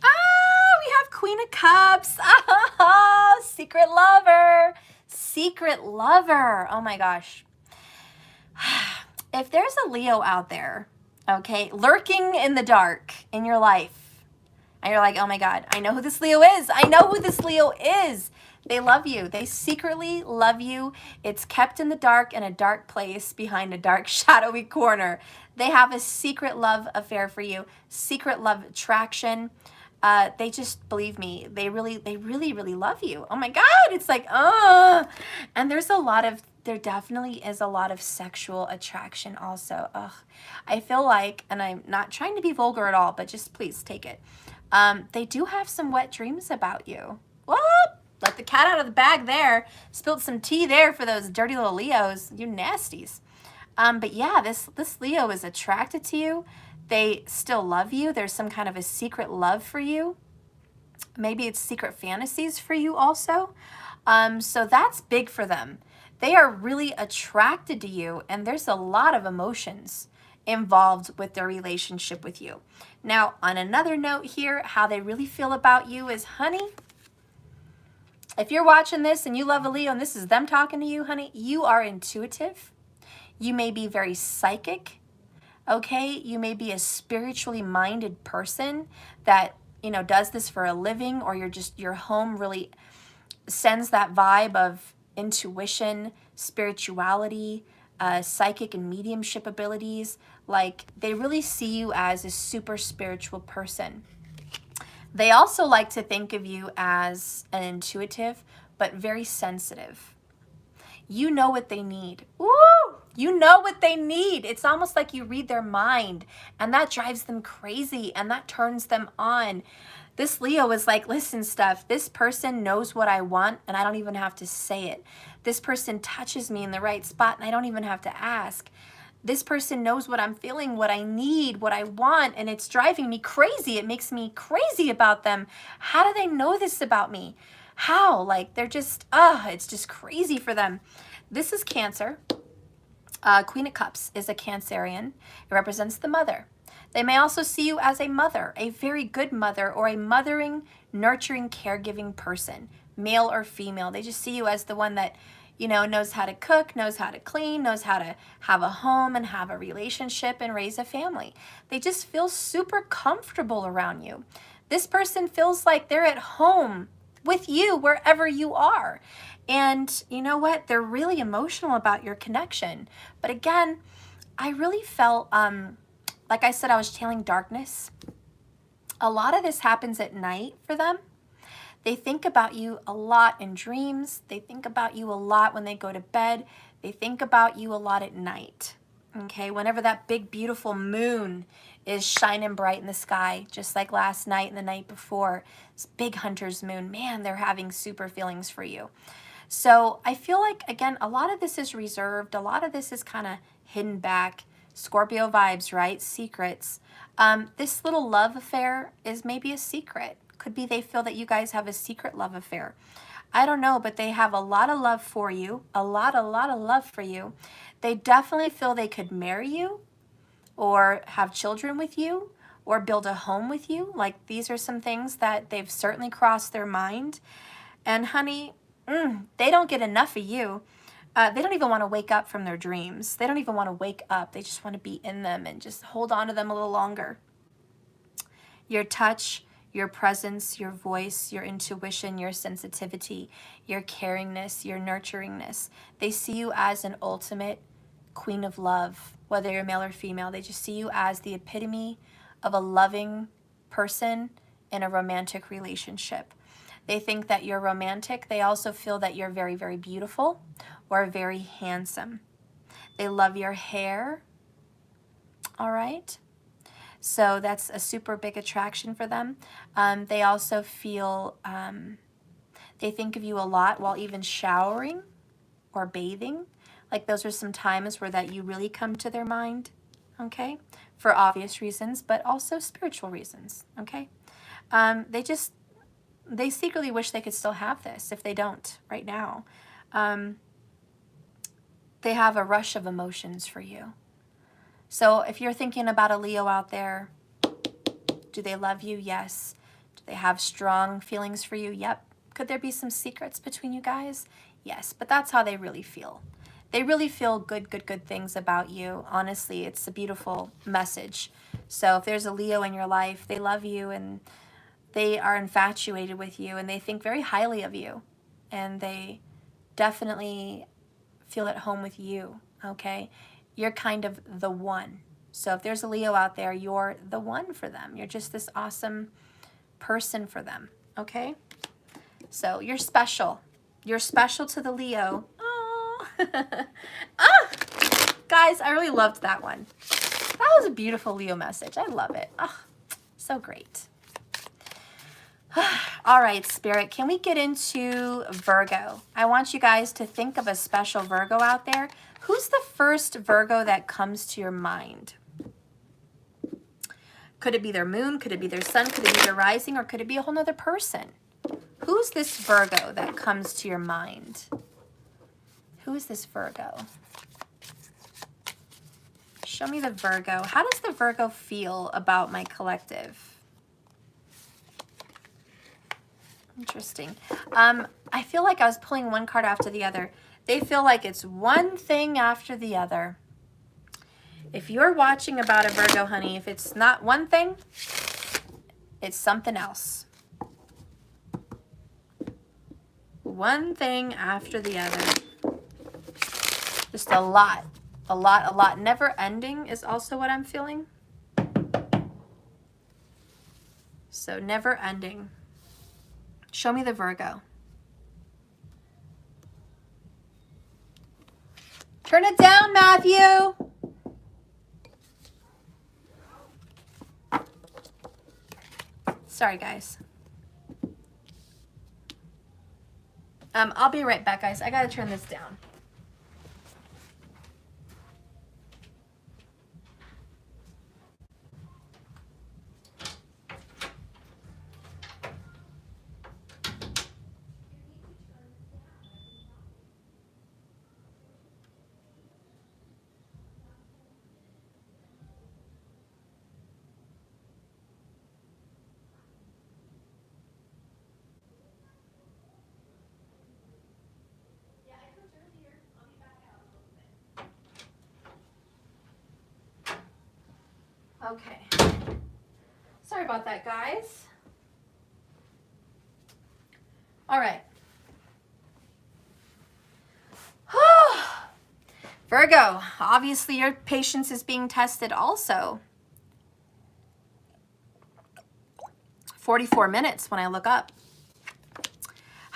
We have Queen of Cups. Secret lover. Secret lover. Oh my gosh. If there's a Leo out there, okay, lurking in the dark in your life, and you're like, oh my God, I know who this Leo is. I know who this Leo is. They love you. They secretly love you. It's kept in the dark in a dark place behind a dark, shadowy corner. They have a secret love affair for you, secret love attraction. They just, believe me, they really love you. Oh my God, it's like, and there definitely is a lot of sexual attraction also. I feel like, and I'm not trying to be vulgar at all, but just please take it. They do have some wet dreams about you. Whoop! Let the cat out of the bag there. Spilled some tea there for those dirty little Leos. You nasties. But yeah, this Leo is attracted to you. They still love you. There's some kind of a secret love for you. Maybe it's secret fantasies for you also. So that's big for them. They are really attracted to you, and there's a lot of emotions involved with their relationship with you. Now, on another note here, how they really feel about you is, honey, if you're watching this and you love a Leo and this is them talking to you, honey, you are intuitive. You may be very psychic, okay? You may be a spiritually minded person that, you know, does this for a living, or your home really sends that vibe of intuition, spirituality, psychic and mediumship abilities. Like, they really see you as a super spiritual person. They also like to think of you as an intuitive, but very sensitive. You know what they need. Woo! You know what they need. It's almost like you read their mind, and that drives them crazy, and that turns them on. This Leo is like, listen, Steph, this person knows what I want, and I don't even have to say it. This person touches me in the right spot, and I don't even have to ask. This person knows what I'm feeling, what I need, what I want, and it's driving me crazy. It makes me crazy about them. How do they know this about me? How? Like, they're just, it's just crazy for them. This is Cancer. Queen of Cups is a Cancerian. It represents the mother. They may also see you as a mother, a very good mother, or a mothering, nurturing, caregiving person, male or female. They just see you as the one that, you know, knows how to cook, knows how to clean, knows how to have a home and have a relationship and raise a family. They just feel super comfortable around you. This person feels like they're at home with you wherever you are. And you know what? They're really emotional about your connection. But again, I really felt, like I said, I was channeling darkness. A lot of this happens at night for them. They think about you a lot in dreams. They think about you a lot when they go to bed. They think about you a lot at night. Okay, whenever that big, beautiful moon is shining bright in the sky, just like last night and the night before, this big hunter's moon, man, they're having super feelings for you. So I feel like, again, a lot of this is reserved. A lot of this is kind of hidden back. Scorpio vibes, right? Secrets. This little love affair is maybe a secret. Could be they feel that you guys have a secret love affair. I don't know, but they have a lot of love for you. A lot of love for you. They definitely feel they could marry you or have children with you or build a home with you. Like, these are some things that they've certainly crossed their mind. And honey, they don't get enough of you. They don't even want to wake up from their dreams. They don't even want to wake up. They just want to be in them and just hold on to them a little longer. Your touch, your presence, your voice, your intuition, your sensitivity, your caringness, your nurturingness. They see you as an ultimate queen of love, whether you're male or female. They just see you as the epitome of a loving person in a romantic relationship. They think that you're romantic. They also feel that you're very, very beautiful or very handsome. They love your hair. All right. So that's a super big attraction for them. They also feel, they think of you a lot while even showering or bathing. Like, those are some times where that you really come to their mind, okay? For obvious reasons, but also spiritual reasons, okay? They secretly wish they could still have this if they don't right now. They have a rush of emotions for you. So if you're thinking about a Leo out there, do they love you? Yes. Do they have strong feelings for you? Yep. Could there be some secrets between you guys? Yes, but that's how they really feel. They really feel good things about you. Honestly, it's a beautiful message. So if there's a Leo in your life, they love you and they are infatuated with you and they think very highly of you. And they definitely feel at home with you, okay? You're kind of the one. So if there's a Leo out there, you're the one for them. You're just this awesome person for them, okay? So you're special. You're special to the Leo. Oh, ah! Guys, I really loved that one. That was a beautiful Leo message. I love it. Oh, so great. All right, Spirit, can we get into Virgo? I want you guys to think of a special Virgo out there. Who's the first Virgo that comes to your mind? Could it be their moon? Could it be their sun? Could it be their rising? Or could it be a whole nother person? Who's this Virgo that comes to your mind? Who is this Virgo? Show me the Virgo. How does the Virgo feel about my collective? Interesting. I feel like I was pulling one card after the other. They feel like it's one thing after the other. If you're watching about a Virgo, honey, if it's not one thing, it's something else. One thing after the other. Just a lot. Never ending is also what I'm feeling. So never ending. Show me the Virgo. Turn it down, Matthew. Sorry, guys. I'll be right back, guys. I gotta turn this down. Okay. Sorry about that, guys. All right. Virgo, obviously your patience is being tested also. 44 minutes when I look up.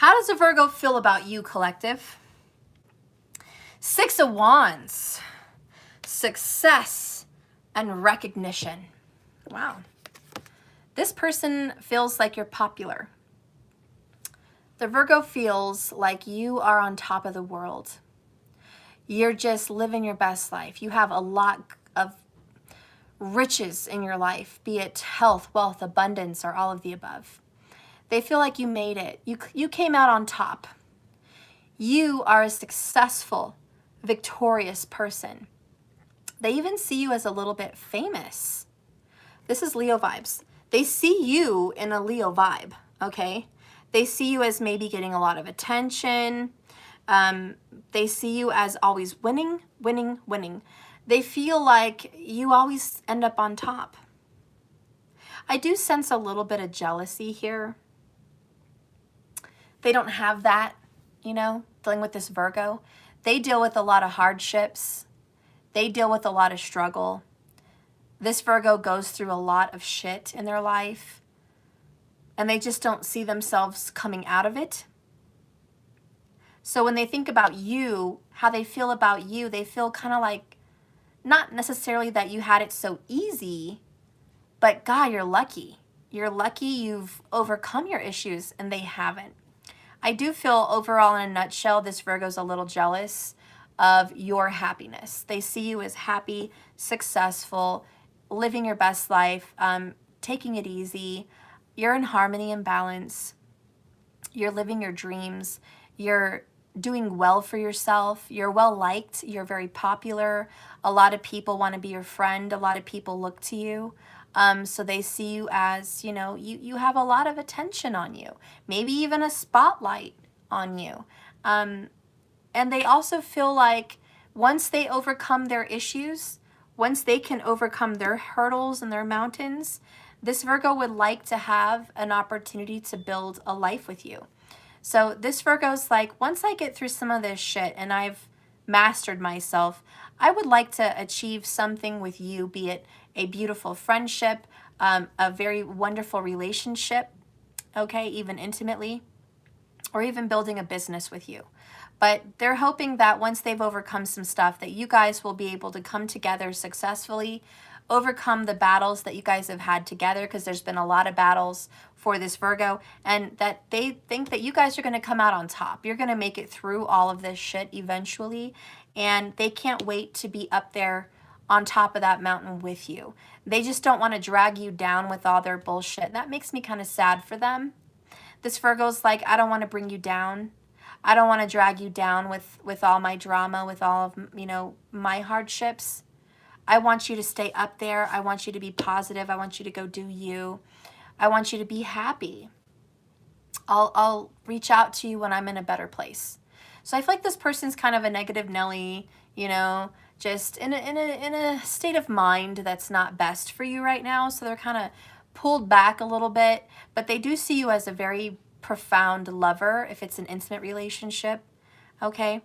How does a Virgo feel about you, collective? 6 of Wands. Success and recognition. Wow. This person feels like you're popular. The Virgo feels like you are on top of the world. You're just living your best life. You have a lot of riches in your life, be it health, wealth, abundance, or all of the above. They feel like you made it. You came out on top. You are a successful, victorious person. They even see you as a little bit famous. This is Leo vibes. They see you in a Leo vibe, okay? They see you as maybe getting a lot of attention. They see you as always winning, winning, winning. They feel like you always end up on top. I do sense a little bit of jealousy here. They don't have that, you know, dealing with this Virgo. They deal with a lot of hardships. They deal with a lot of struggle. This Virgo goes through a lot of shit in their life, and they just don't see themselves coming out of it. So when they think about you, how they feel about you, they feel kind of like, not necessarily that you had it so easy, but God, you're lucky. You're lucky you've overcome your issues and they haven't. I do feel overall, in a nutshell, this Virgo's a little jealous of your happiness. They see you as happy, successful, living your best life, taking it easy. You're in harmony and balance. You're living your dreams. You're doing well for yourself. You're well liked. You're very popular. A lot of people want to be your friend. A lot of people look to you. So they see you as, you know, you have a lot of attention on you, maybe even a spotlight on you. And they also feel like once they overcome their issues, once they can overcome their hurdles and their mountains, this Virgo would like to have an opportunity to build a life with you. So this Virgo's like, once I get through some of this shit and I've mastered myself, I would like to achieve something with you, be it a beautiful friendship, a very wonderful relationship, okay, even intimately, or even building a business with you. But they're hoping that once they've overcome some stuff, that you guys will be able to come together successfully, overcome the battles that you guys have had together, because there's been a lot of battles for this Virgo, and that they think that you guys are going to come out on top. You're going to make it through all of this shit eventually, and they can't wait to be up there on top of that mountain with you. They just don't want to drag you down with all their bullshit. That makes me kind of sad for them. This Virgo's like, I don't want to bring you down. I don't want to drag you down with all my drama, with all of, you know, my hardships. I want you to stay up there. I want you to be positive. I want you to go do you. I want you to be happy. I'll reach out to you when I'm in a better place. So I feel like this person's kind of a negative Nelly, you know, just in a state of mind that's not best for you right now. So they're kind of pulled back a little bit, but they do see you as a very profound lover if it's an intimate relationship, okay?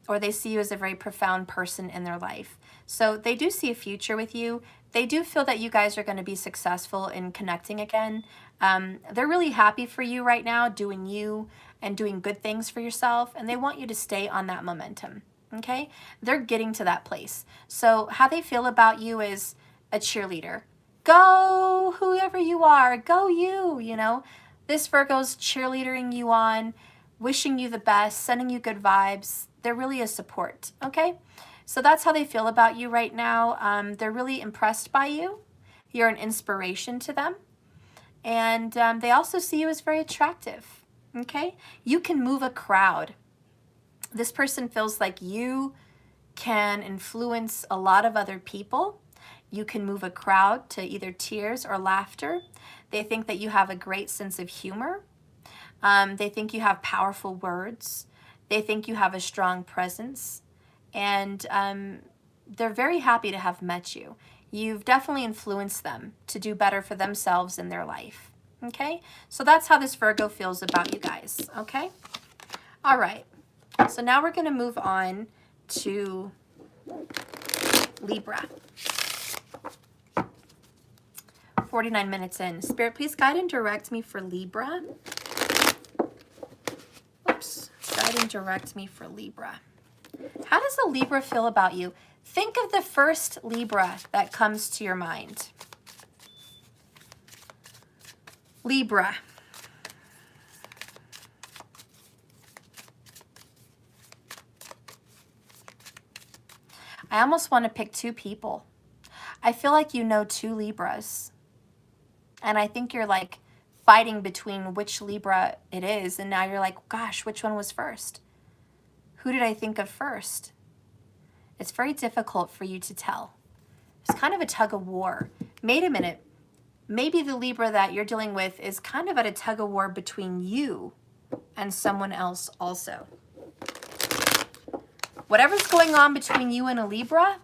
Or they see you as a very profound person in their life. So they do see a future with you. They do feel that you guys are going to be successful in connecting again. They're really happy for you right now, doing you and doing good things for yourself, and they want you to stay on that momentum, okay? They're getting to that place. So how they feel about you is a cheerleader. Go, whoever you are, go you, you know? This Virgo's cheerleading you on, wishing you the best, sending you good vibes. They're really a support, okay? So that's how they feel about you right now. They're really impressed by you. You're an inspiration to them. And they also see you as very attractive, okay? You can move a crowd. This person feels like you can influence a lot of other people. You can move a crowd to either tears or laughter. They think that you have a great sense of humor. They think you have powerful words. They think you have a strong presence. And they're very happy to have met you. You've definitely influenced them to do better for themselves in their life. Okay? So that's how this Virgo feels about you guys. Okay? All right. So now we're going to move on to Libra. 49 minutes in. Spirit, please guide and direct me for Libra. direct me for Libra. How does a Libra feel about you? Think of the first Libra that comes to your mind. Libra. I almost want to pick two people. I feel like you know two Libras. And I think you're like fighting between which Libra it is. And now you're like, gosh, which one was first? Who did I think of first? It's very difficult for you to tell. It's kind of a tug of war. Wait a minute. Maybe the Libra that you're dealing with is kind of at a tug of war between you and someone else also. Whatever's going on between you and a Libra,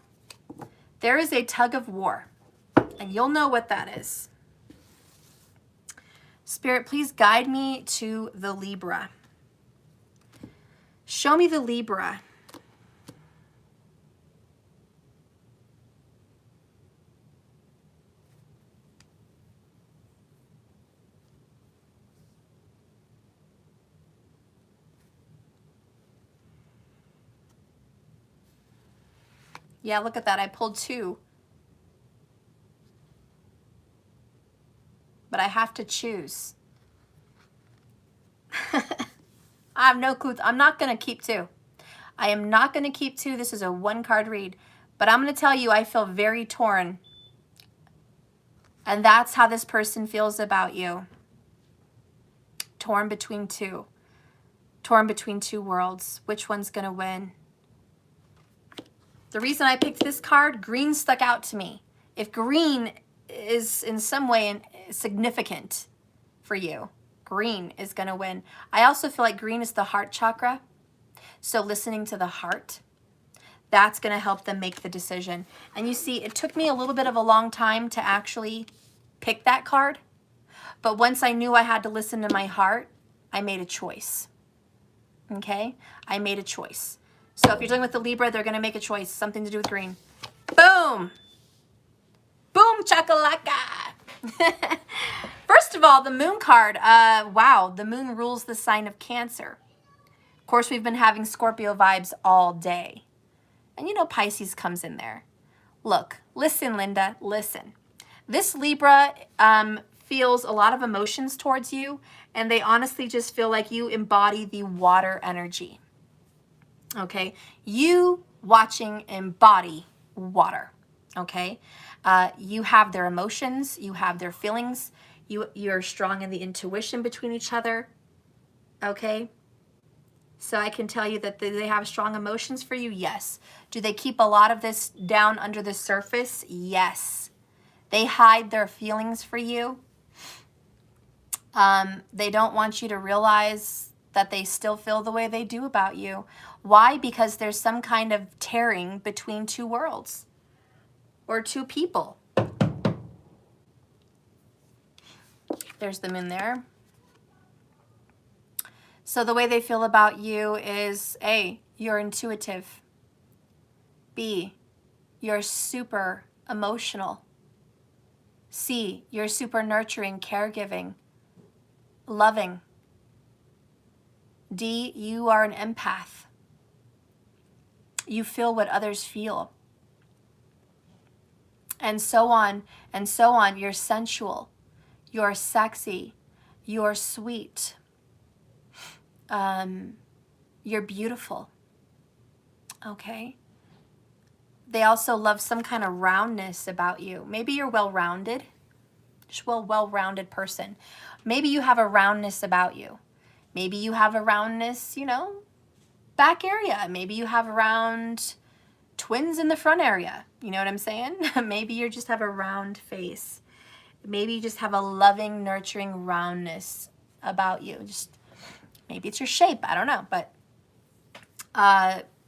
there is a tug of war. And you'll know what that is. Spirit, please guide me to the Libra. Show me the Libra. Yeah, look at that. I pulled two. But I have to choose. I have no clue. I'm not going to keep two. I am not going to keep two. This is a one-card read. But I'm going to tell you, I feel very torn. And that's how this person feels about you. Torn between two. Torn between two worlds. Which one's going to win? The reason I picked this card, green stuck out to me. If green is in some way significant for you, green is going to win. I also feel like green is the heart chakra. So listening to the heart, that's going to help them make the decision. And you see, it took me a little bit of a long time to actually pick that card. But once I knew I had to listen to my heart, I made a choice. Okay? I made a choice. So if you're dealing with the Libra, they're going to make a choice. Something to do with green. Boom! Boom chakalaka! First of all, the moon card. Wow, the moon rules the sign of Cancer. Of course, we've been having Scorpio vibes all day. And you know Pisces comes in there. Look, listen, Linda, listen. This Libra feels a lot of emotions towards you, and they honestly just feel like you embody the water energy. Okay? You watching embody water. Okay? You have their emotions, you have their feelings, you're strong in the intuition between each other. Okay? So I can tell you that they have strong emotions for you? Yes. Do they keep a lot of this down under the surface? Yes. They hide their feelings for you. They don't want you to realize that they still feel the way they do about you. Why? Because there's some kind of tearing between two worlds or two people. There's the moon there. So the way they feel about you is A, you're intuitive. B, you're super emotional. C, you're super nurturing, caregiving, loving. D, you are an empath. You feel what others feel. And so on and so on. You're sensual. You're sexy. You're sweet. You're beautiful. Okay? They also love some kind of roundness about you. Maybe you're well-rounded. Just well-rounded person. Maybe you have a roundness about you. Maybe you have a roundness, you know, back area. Maybe you have round twins in the front area. You know what I'm saying? Maybe you just have a round face. Maybe you just have a loving, nurturing roundness about you. Just maybe it's your shape. I don't know. But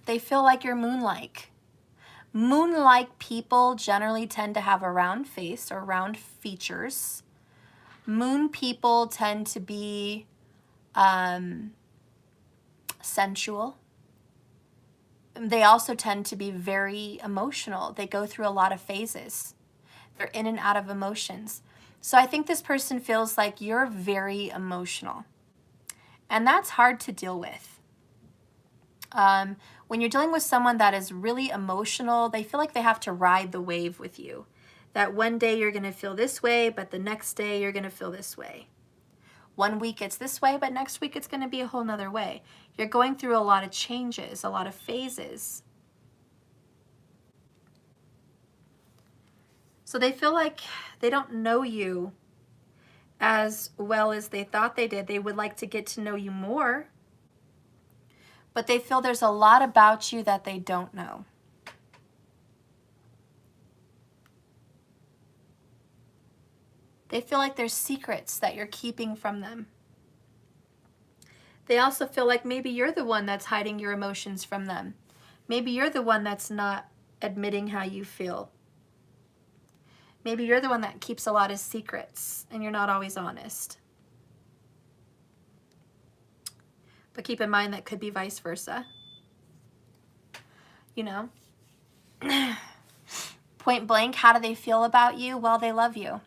they feel like you're moon-like. Moon-like people generally tend to have a round face or round features. Moon people tend to be sensual. They also tend to be very emotional. They go through a lot of phases. They're in and out of emotions. So I think this person feels like you're very emotional. And that's hard to deal with. When you're dealing with someone that is really emotional, they feel like they have to ride the wave with you. That one day you're going to feel this way, but the next day you're going to feel this way. One week it's this way, but next week it's going to be a whole nother way. You're going through a lot of changes, a lot of phases. So they feel like they don't know you as well as they thought they did. They would like to get to know you more, but they feel there's a lot about you that they don't know. They feel like there's secrets that you're keeping from them. They also feel like maybe you're the one that's hiding your emotions from them. Maybe you're the one that's not admitting how you feel. Maybe you're the one that keeps a lot of secrets and you're not always honest. But keep in mind that could be vice versa. You know? Point blank, how do they feel about you? Well, they love you.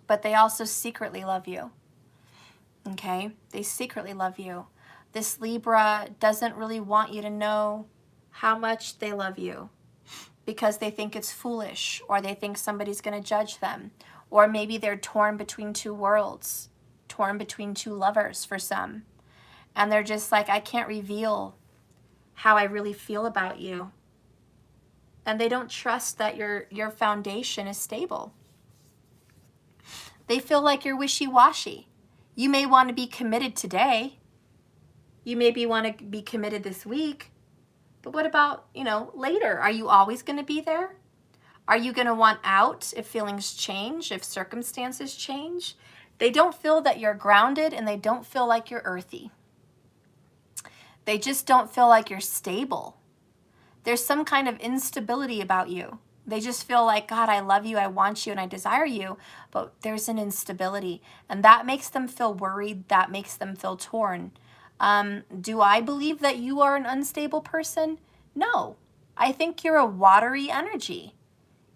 But they also secretly love you. Okay? They secretly love you. This Libra doesn't really want you to know how much they love you because they think it's foolish, or they think somebody's going to judge them, or maybe they're torn between two worlds, torn between two lovers for some. And they're just like, I can't reveal how I really feel about you. And they don't trust that your foundation is stable. They feel like you're wishy-washy. You may want to be committed today. You maybe want to be committed this week. But what about, later? Are you always going to be there? Are you going to want out if feelings change, if circumstances change? They don't feel that you're grounded, and they don't feel like you're earthy. They just don't feel like you're stable. There's some kind of instability about you. They just feel like, God, I love you, I want you, and I desire you, but there's an instability. And that makes them feel worried. That makes them feel torn. Do I believe that you are an unstable person? No. I think you're a watery energy.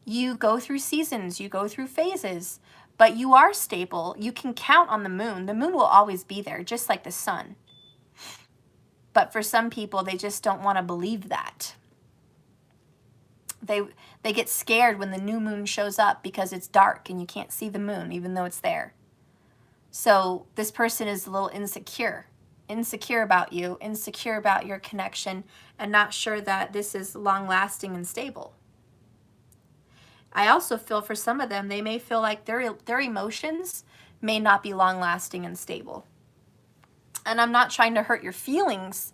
You go through seasons, you go through phases, but you are stable. You can count on the moon. The moon will always be there, just like the sun. But for some people, they just don't want to believe that. They get scared when the new moon shows up because it's dark and you can't see the moon, even though it's there. So this person is a little insecure about you, insecure about your connection, and not sure that this is long-lasting and stable. I also feel for some of them, they may feel like their emotions may not be long-lasting and stable. And I'm not trying to hurt your feelings,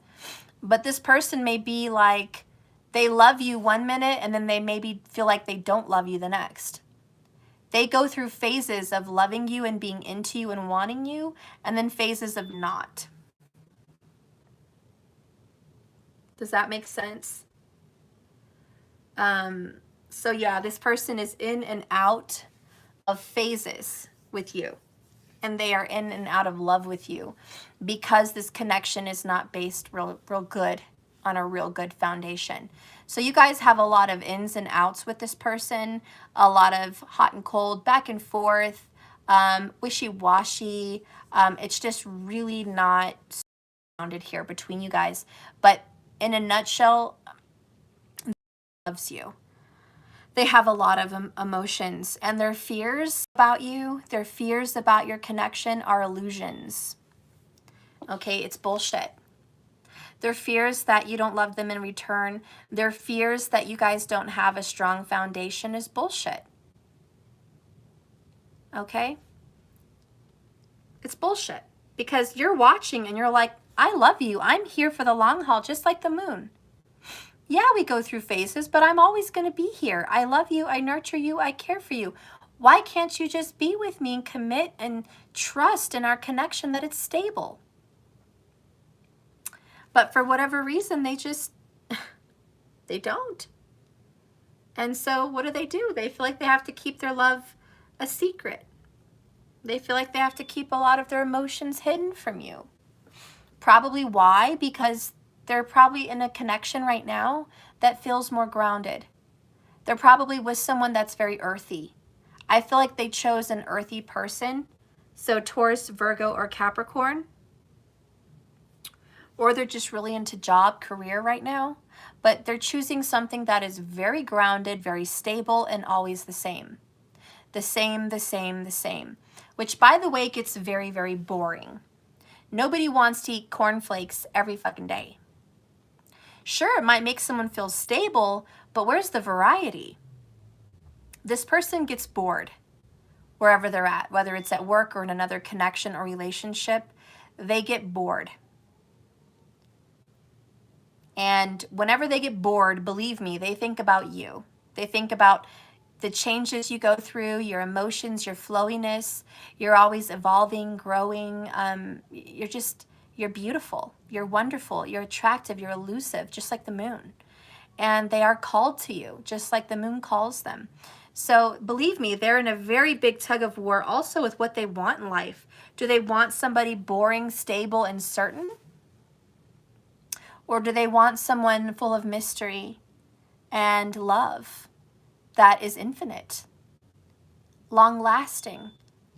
but this person may be like, they love you one minute and then they maybe feel like they don't love you the next. They go through phases of loving you and being into you and wanting you, and then phases of not. Does that make sense? So yeah, this person is in and out of phases with you. And they are in and out of love with you because this connection is not based real good on a real good foundation. So you guys have a lot of ins and outs with this person, a lot of hot and cold, back and forth, wishy-washy. It's just really not grounded here between you guys. But in a nutshell, they loves you. They have a lot of emotions, and their fears about you, their fears about your connection are illusions. Okay, it's bullshit. Their fears that you don't love them in return, their fears that you guys don't have a strong foundation is bullshit. Okay? It's bullshit because you're watching and you're like, I love you. I'm here for the long haul, just like the moon. Yeah, we go through phases, but I'm always going to be here. I love you. I nurture you. I care for you. Why can't you just be with me and commit and trust in our connection that it's stable? But for whatever reason, they don't. And so what do? They feel like they have to keep their love a secret. They feel like they have to keep a lot of their emotions hidden from you. Probably why? Because they're probably in a connection right now that feels more grounded. They're probably with someone that's very earthy. I feel like they chose an earthy person. So Taurus, Virgo, or Capricorn. or they're just really into job, career right now, but they're choosing something that is very grounded, very stable, and always the same. The same, the same, the same. Which, by the way, gets very, very boring. Nobody wants to eat cornflakes every fucking day. Sure, it might make someone feel stable, but where's the variety? This person gets bored wherever they're at, whether it's at work or in another connection or relationship, they get bored. And whenever they get bored, believe me, they think about you. They think about the changes you go through, your emotions, your flowiness. You're always evolving, growing. You're beautiful. You're wonderful. You're attractive. You're elusive, just like the moon. And they are called to you, just like the moon calls them. So believe me, they're in a very big tug of war also with what they want in life. Do they want somebody boring, stable, and certain? Or do they want someone full of mystery and love that is infinite, long-lasting,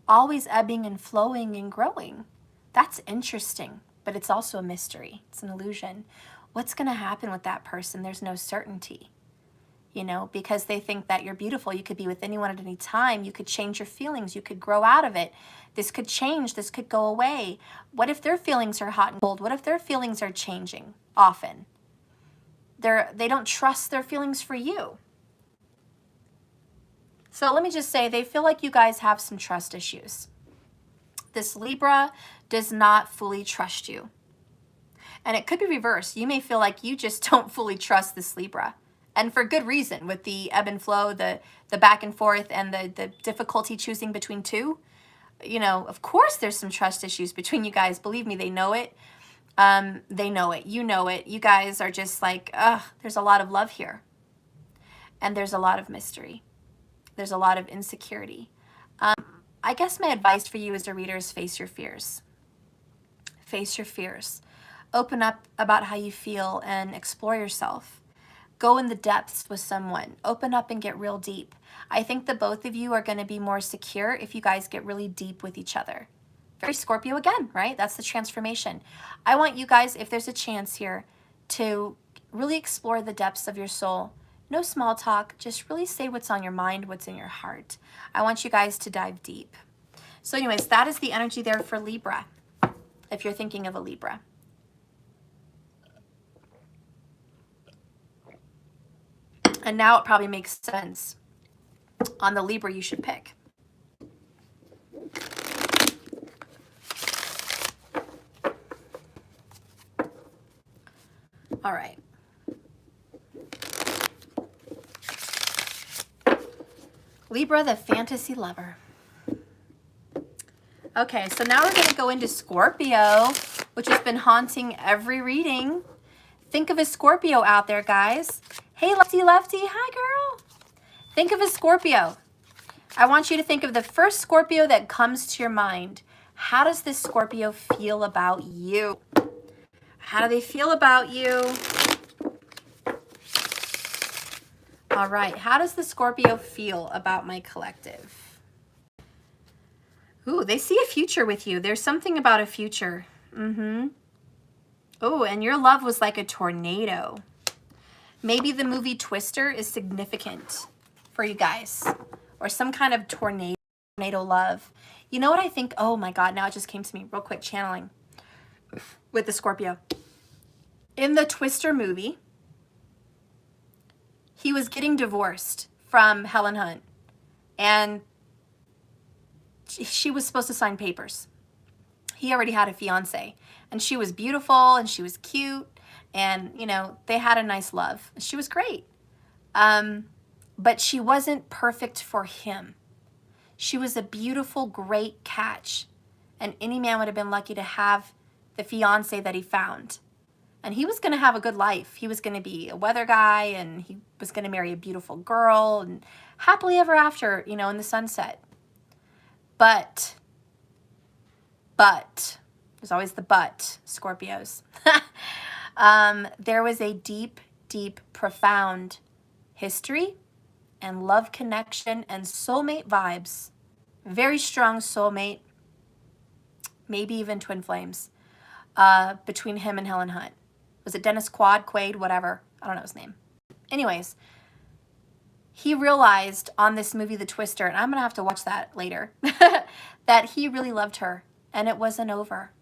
always ebbing and flowing and growing? That's interesting, but it's also a mystery. It's an illusion. What's going to happen with that person? There's no certainty, you know, because they think that you're beautiful. You could be with anyone at any time. You could change your feelings. You could grow out of it. This could change. This could go away. What if their feelings are hot and cold? What if their feelings are changing often? They don't trust their feelings for you. So let me just say, they feel like you guys have some trust issues. This Libra does not fully trust you. And it could be reversed. You may feel like you just don't fully trust this Libra. And for good reason, with the ebb and flow, the back and forth, and the difficulty choosing between two. You know, of course there's some trust issues between you guys. Believe me, they know it. They know it. You know it. You guys are just like, ugh, there's a lot of love here. And there's a lot of mystery. There's a lot of insecurity. I guess my advice for you as a reader is face your fears. Face your fears. Open up about how you feel and explore yourself. Go in the depths with someone. Open up and get real deep. I think the both of you are going to be more secure if you guys get really deep with each other. Very Scorpio again, right? That's the transformation. I want you guys, if there's a chance here, to really explore the depths of your soul. No small talk. Just really say what's on your mind, what's in your heart. I want you guys to dive deep. So anyways, that is the energy there for Libra, if you're thinking of a Libra. And now it probably makes sense on the Libra you should pick. All right. Libra, the fantasy lover. Okay, so now we're going to go into Scorpio, which has been haunting every reading. Think of a Scorpio out there, guys. Hey, lefty, lefty. Hi, girl. Think of a Scorpio. I want you to think of the first Scorpio that comes to your mind. How does this Scorpio feel about you? How do they feel about you? All right. How does the Scorpio feel about my collective? Ooh, they see a future with you. There's something about a future. Oh, and your love was like a tornado. Maybe the movie Twister is significant for you guys. Or some kind of tornado love. You know what I think? Oh my God, now it just came to me real quick, channeling with the Scorpio. In the Twister movie, he was getting divorced from Helen Hunt. And she was supposed to sign papers. He already had a fiance. And she was beautiful and she was cute. And, you know, they had a nice love. She was great. But she wasn't perfect for him. She was a beautiful, great catch. And any man would have been lucky to have the fiance that he found. And he was going to have a good life. He was going to be a weather guy and he was going to marry a beautiful girl and happily ever after, you know, in the sunset. But, there's always the but, Scorpios. There was a deep, deep, profound history and love connection and soulmate vibes. Very strong soulmate, maybe even twin flames. between him and Helen Hunt. Was it Dennis Quaid, whatever? I don't know his name. Anyways, he realized on this movie, The Twister, and I'm going to have to watch that later, that he really loved her and it wasn't over.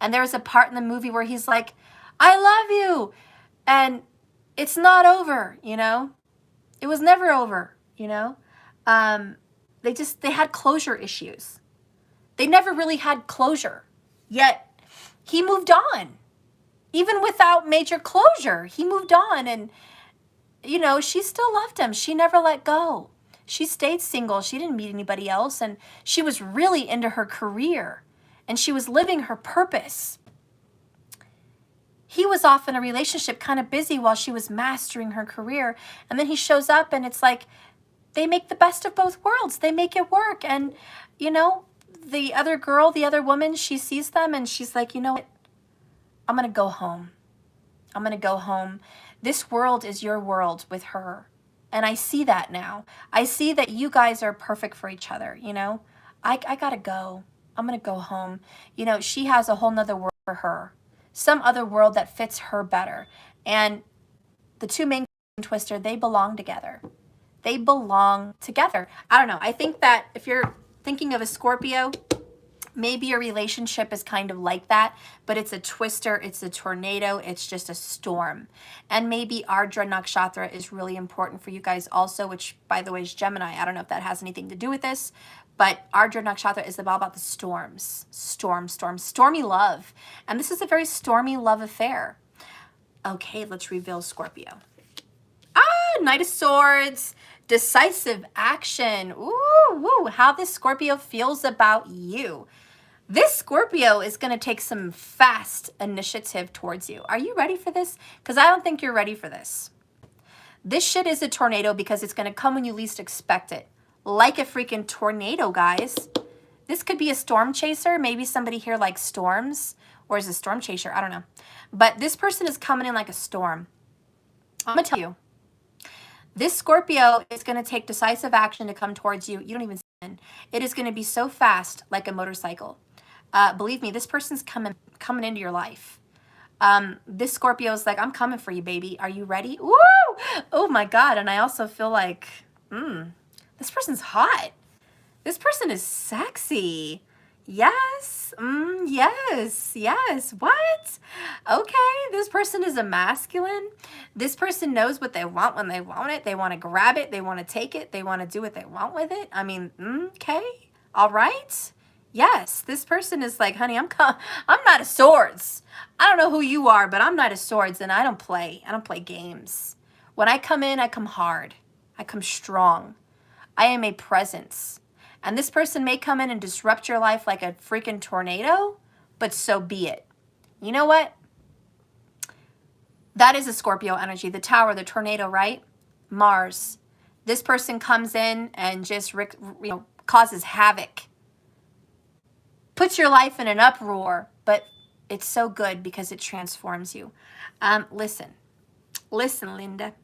And there was a part in the movie where he's like, I love you. And it's not over, you know? It was never over, you know? They had closure issues. They never really had closure. Yet he moved on. Even without major closure, he moved on. And, you know, she still loved him. She never let go. She stayed single. She didn't meet anybody else. And she was really into her career. And she was living her purpose. He was off in a relationship, kind of busy while she was mastering her career. And then he shows up and it's like, they make the best of both worlds. They make it work. And, you know, the other girl, the other woman, she sees them and she's like, you know what? I'm going to go home. I'm going to go home. This world is your world with her. And I see that now. I see that you guys are perfect for each other, you know? I got to go. I'm going to go home. You know, she has a whole nother world for her. Some other world that fits her better. And the two main Twister, they belong together. They belong together. I don't know. I think that if you're thinking of a Scorpio, maybe your relationship is kind of like that, but it's a twister, it's a tornado, it's just a storm. And maybe Ardra Nakshatra is really important for you guys also, which, by the way, is Gemini. I don't know if that has anything to do with this, but Ardra Nakshatra is all about the storms. Stormy love. And this is a very stormy love affair. Okay, let's reveal Scorpio. Knight of Swords, decisive action. Ooh, how this Scorpio feels about you. This Scorpio is going to take some fast initiative towards you. Are you ready for this? Because I don't think you're ready for this. This shit is a tornado because it's going to come when you least expect it. Like a freaking tornado, guys. This could be a storm chaser. Maybe somebody here likes storms. Or is a storm chaser? I don't know. But this person is coming in like a storm. I'm going to tell you. This Scorpio is going to take decisive action to come towards you. You don't even see it. It is going to be so fast, like a motorcycle. Believe me, this person's coming into your life. This Scorpio is like, I'm coming for you, baby. Are you ready? Woo! Oh my God. And I also feel like, this person's hot. This person is sexy. Yes. Yes. What? Okay. This person is a masculine. This person knows what they want when they want it. They want to grab it. They want to take it. They want to do what they want with it. I mean, okay. All right. Yes. This person is like, honey, I'm Knight of Swords. I don't know who you are, but I'm Knight of Swords and I don't play games. When I come in, I come hard. I come strong. I am a presence. And this person may come in and disrupt your life like a freaking tornado, but so be it. You know what? That is a Scorpio energy. The tower, the tornado, right? Mars. This person comes in and just causes havoc. Puts your life in an uproar, but it's so good because it transforms you. Listen, Linda.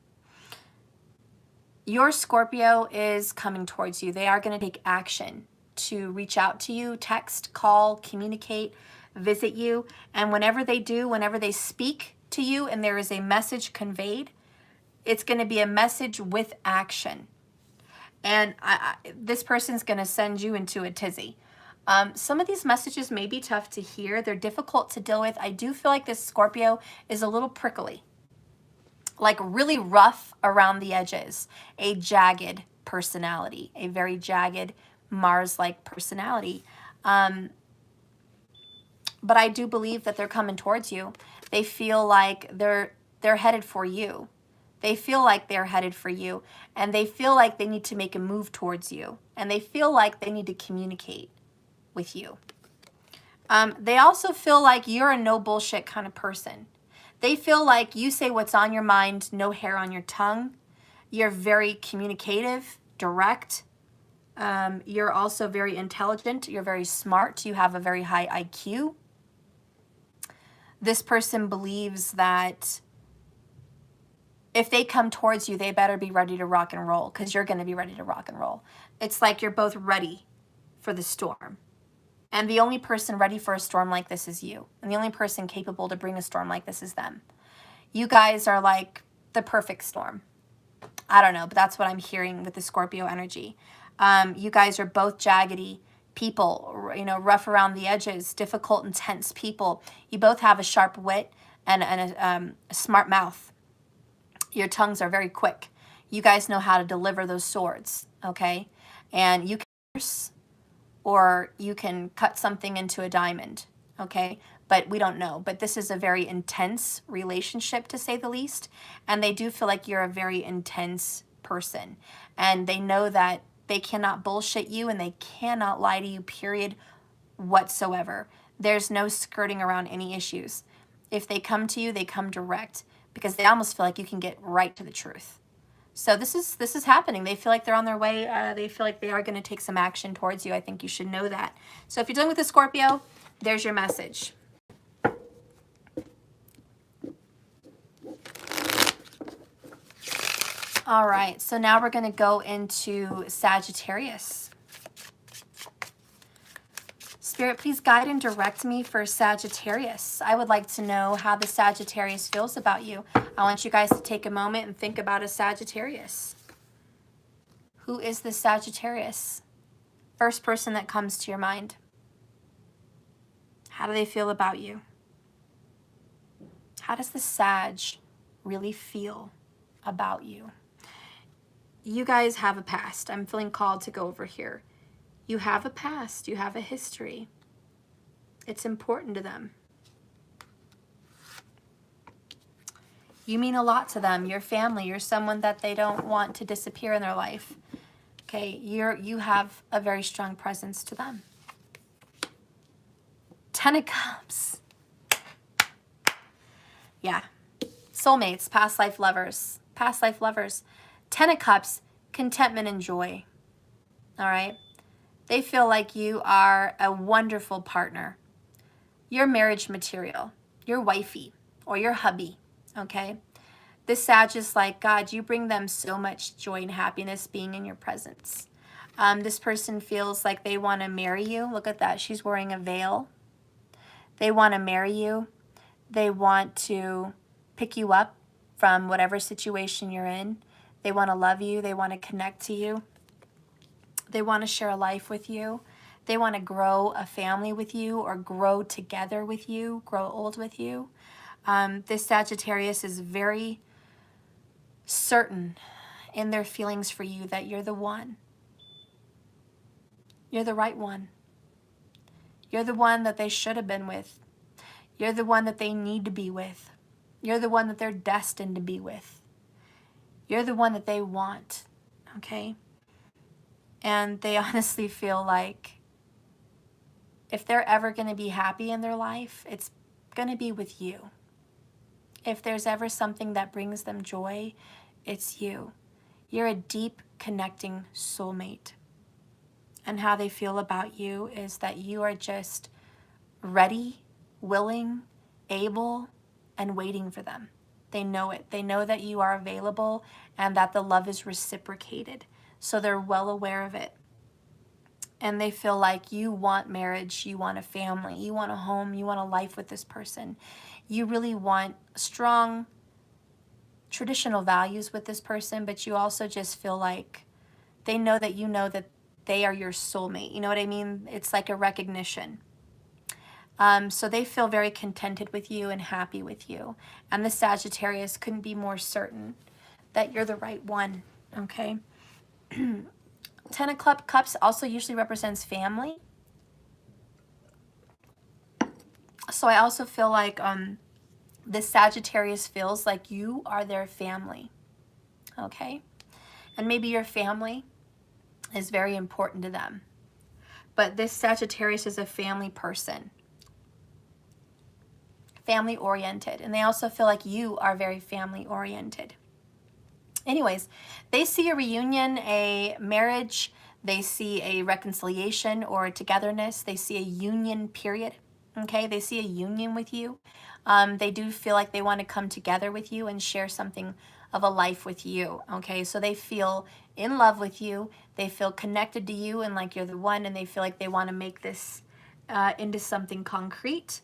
Your Scorpio is coming towards you. They are going to take action to reach out to you, text, call, communicate, visit you. And whenever they do, whenever they speak to you and there is a message conveyed, it's going to be a message with action. And this person's going to send you into a tizzy. Some of these messages may be tough to hear. They're difficult to deal with. I do feel like this Scorpio is a little prickly. Like really rough around the edges, a jagged personality, a very jagged Mars-like personality. But I do believe that they're coming towards you. They feel like they're headed for you. They feel like they're headed for you, and they feel like they need to make a move towards you, and they feel like they need to communicate with you. They also feel like you're a no bullshit kind of person. They feel like you say what's on your mind, no hair on your tongue. You're very communicative, direct. You're also very intelligent. You're very smart. You have a very high IQ. This person believes that if they come towards you, they better be ready to rock and roll because you're going to be ready to rock and roll. It's like you're both ready for the storm. And the only person ready for a storm like this is you. And the only person capable to bring a storm like this is them. You guys are like the perfect storm. I don't know, but that's what I'm hearing with the Scorpio energy. You guys are both jaggedy people, you know, rough around the edges, difficult, intense people. You both have a sharp wit and a smart mouth. Your tongues are very quick. You guys know how to deliver those swords, okay? And you can curse, or you can cut something into a diamond, okay? But we don't know. But this is a very intense relationship, to say the least. And they do feel like you're a very intense person. And they know that they cannot bullshit you and they cannot lie to you, period, whatsoever. There's no skirting around any issues. If they come to you, they come direct, because they almost feel like you can get right to the truth. So this is happening. They feel like they're on their way. They feel like they are going to take some action towards you. I think you should know that. So if you're dealing with a Scorpio, there's your message. All right, so now we're going to go into Sagittarius. Spirit, please guide and direct me for Sagittarius. I would like to know how the Sagittarius feels about you. I want you guys to take a moment and think about a Sagittarius. Who is this Sagittarius? First person that comes to your mind. How do they feel about you? How does the Sag really feel about you? You guys have a past. I'm feeling called to go over here. You have a past. You have a history. It's important to them. You mean a lot to them. Your family. You're someone that they don't want to disappear in their life. Okay, you have a very strong presence to them. Ten of Cups. Yeah. Soulmates, past life lovers. Past life lovers. Ten of Cups, contentment and joy. All right? They feel like you are a wonderful partner. You're marriage material. You're wifey or your hubby, okay? This Sag is like, God, you bring them so much joy and happiness being in your presence. This person feels like they want to marry you. Look at that. She's wearing a veil. They want to marry you. They want to pick you up from whatever situation you're in. They want to love you. They want to connect to you. They want to share a life with you. They want to grow a family with you or grow together with you, grow old with you. This Sagittarius is very certain in their feelings for you that you're the one. You're the right one. You're the one that they should have been with. You're the one that they need to be with. You're the one that they're destined to be with. You're the one that they want, okay? And they honestly feel like if they're ever going to be happy in their life, it's going to be with you. If there's ever something that brings them joy, it's you. You're a deep connecting soulmate. And how they feel about you is that you are just ready, willing, able, and waiting for them. They know it. They know that you are available and that the love is reciprocated. So they're well aware of it. And they feel like you want marriage, you want a family, you want a home, you want a life with this person. You really want strong traditional values with this person, but you also just feel like they know that you know that they are your soulmate. You know what I mean? It's like a recognition. So they feel very contented with you and happy with you. And the Sagittarius couldn't be more certain that you're the right one, okay? Ten of Cups also usually represents family. So I also feel like this Sagittarius feels like you are their family, okay? And maybe your family is very important to them. But this Sagittarius is a family person. Family oriented. And they also feel like you are very family oriented. Anyways, they see a reunion, a marriage, they see a reconciliation or a togetherness, they see a union, period. Okay, they see a union with you. They do feel like they want to come together with you and share something of a life with you. Okay, so they feel in love with you, they feel connected to you and like you're the one, and they feel like they want to make this into something concrete.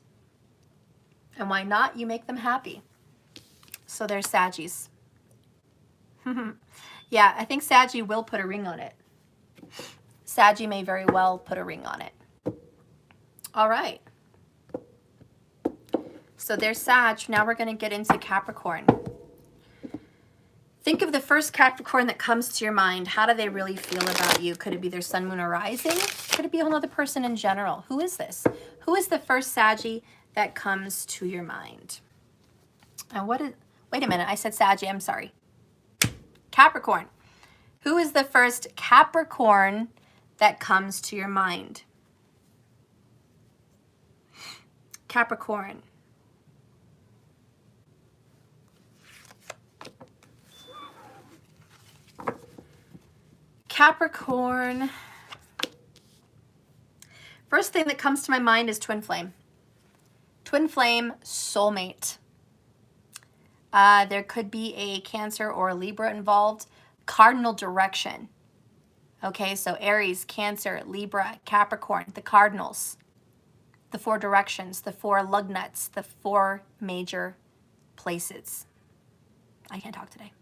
And why not? You make them happy. So there's Saggies. Yeah, I think Saggy will put a ring on it. Saggy may very well put a ring on it. All right. So there's Sag. Now we're going to get into Capricorn. Think of the first Capricorn that comes to your mind. How do they really feel about you? Could it be their sun, moon, or rising? Could it be a whole other person in general? Who is this? Who is the first Saggy that comes to your mind? And what is... Wait a minute. I said Saggy. I'm sorry. Capricorn. Who is the first Capricorn that comes to your mind? Capricorn. Capricorn. First thing that comes to my mind is twin flame. Twin flame, soulmate. There could be a Cancer or a Libra involved. Cardinal direction. Okay, so Aries, Cancer, Libra, Capricorn, the cardinals. The 4 directions, the 4 lug nuts, the 4 major places. I can't talk today.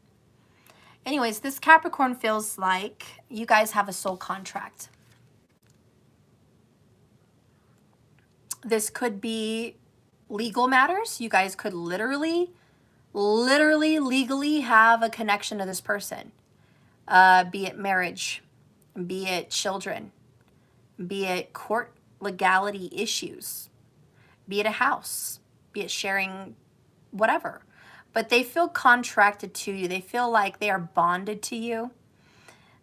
Anyways, this Capricorn feels like you guys have a soul contract. This could be legal matters. You guys could literally, legally have a connection to this person. Be it marriage, be it children, be it court legality issues, be it a house, be it sharing whatever. But they feel contracted to you. They feel like they are bonded to you.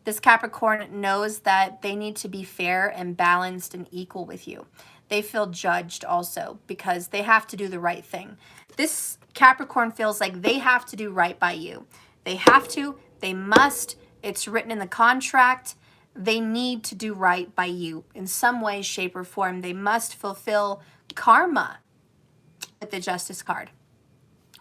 This Capricorn knows that they need to be fair and balanced and equal with you. They feel judged also because they have to do the right thing. This Capricorn feels like they have to do right by you. They have to, they must, it's written in the contract. They need to do right by you in some way, shape, or form. They must fulfill karma with the Justice card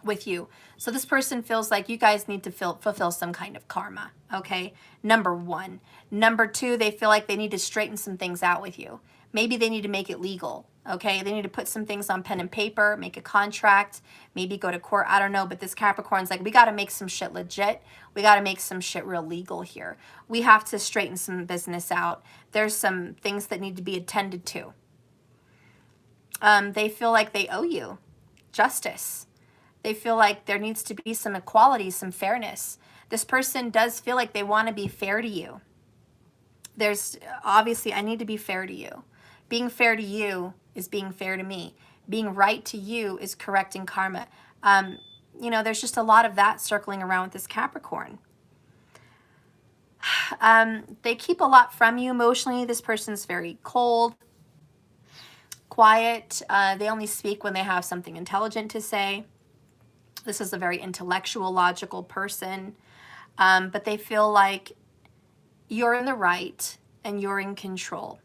with you. So this person feels like you guys need to fulfill some kind of karma, okay? Number 1. Number 2, they feel like they need to straighten some things out with you. Maybe they need to make it legal, okay? They need to put some things on pen and paper, make a contract, maybe go to court, I don't know. But this Capricorn's like, we got to make some shit legit. We got to make some shit real legal here. We have to straighten some business out. There's some things that need to be attended to. They feel like they owe you justice. They feel like there needs to be some equality, some fairness. This person does feel like they want to be fair to you. There's obviously, I need to be fair to you. Being fair to you is being fair to me. Being right to you is correcting karma. You know, there's just a lot of that circling around with this Capricorn. They keep a lot from you emotionally. This person's very cold, quiet. They only speak when they have something intelligent to say. This is a very intellectual, logical person. But they feel like you're in the right and you're in control.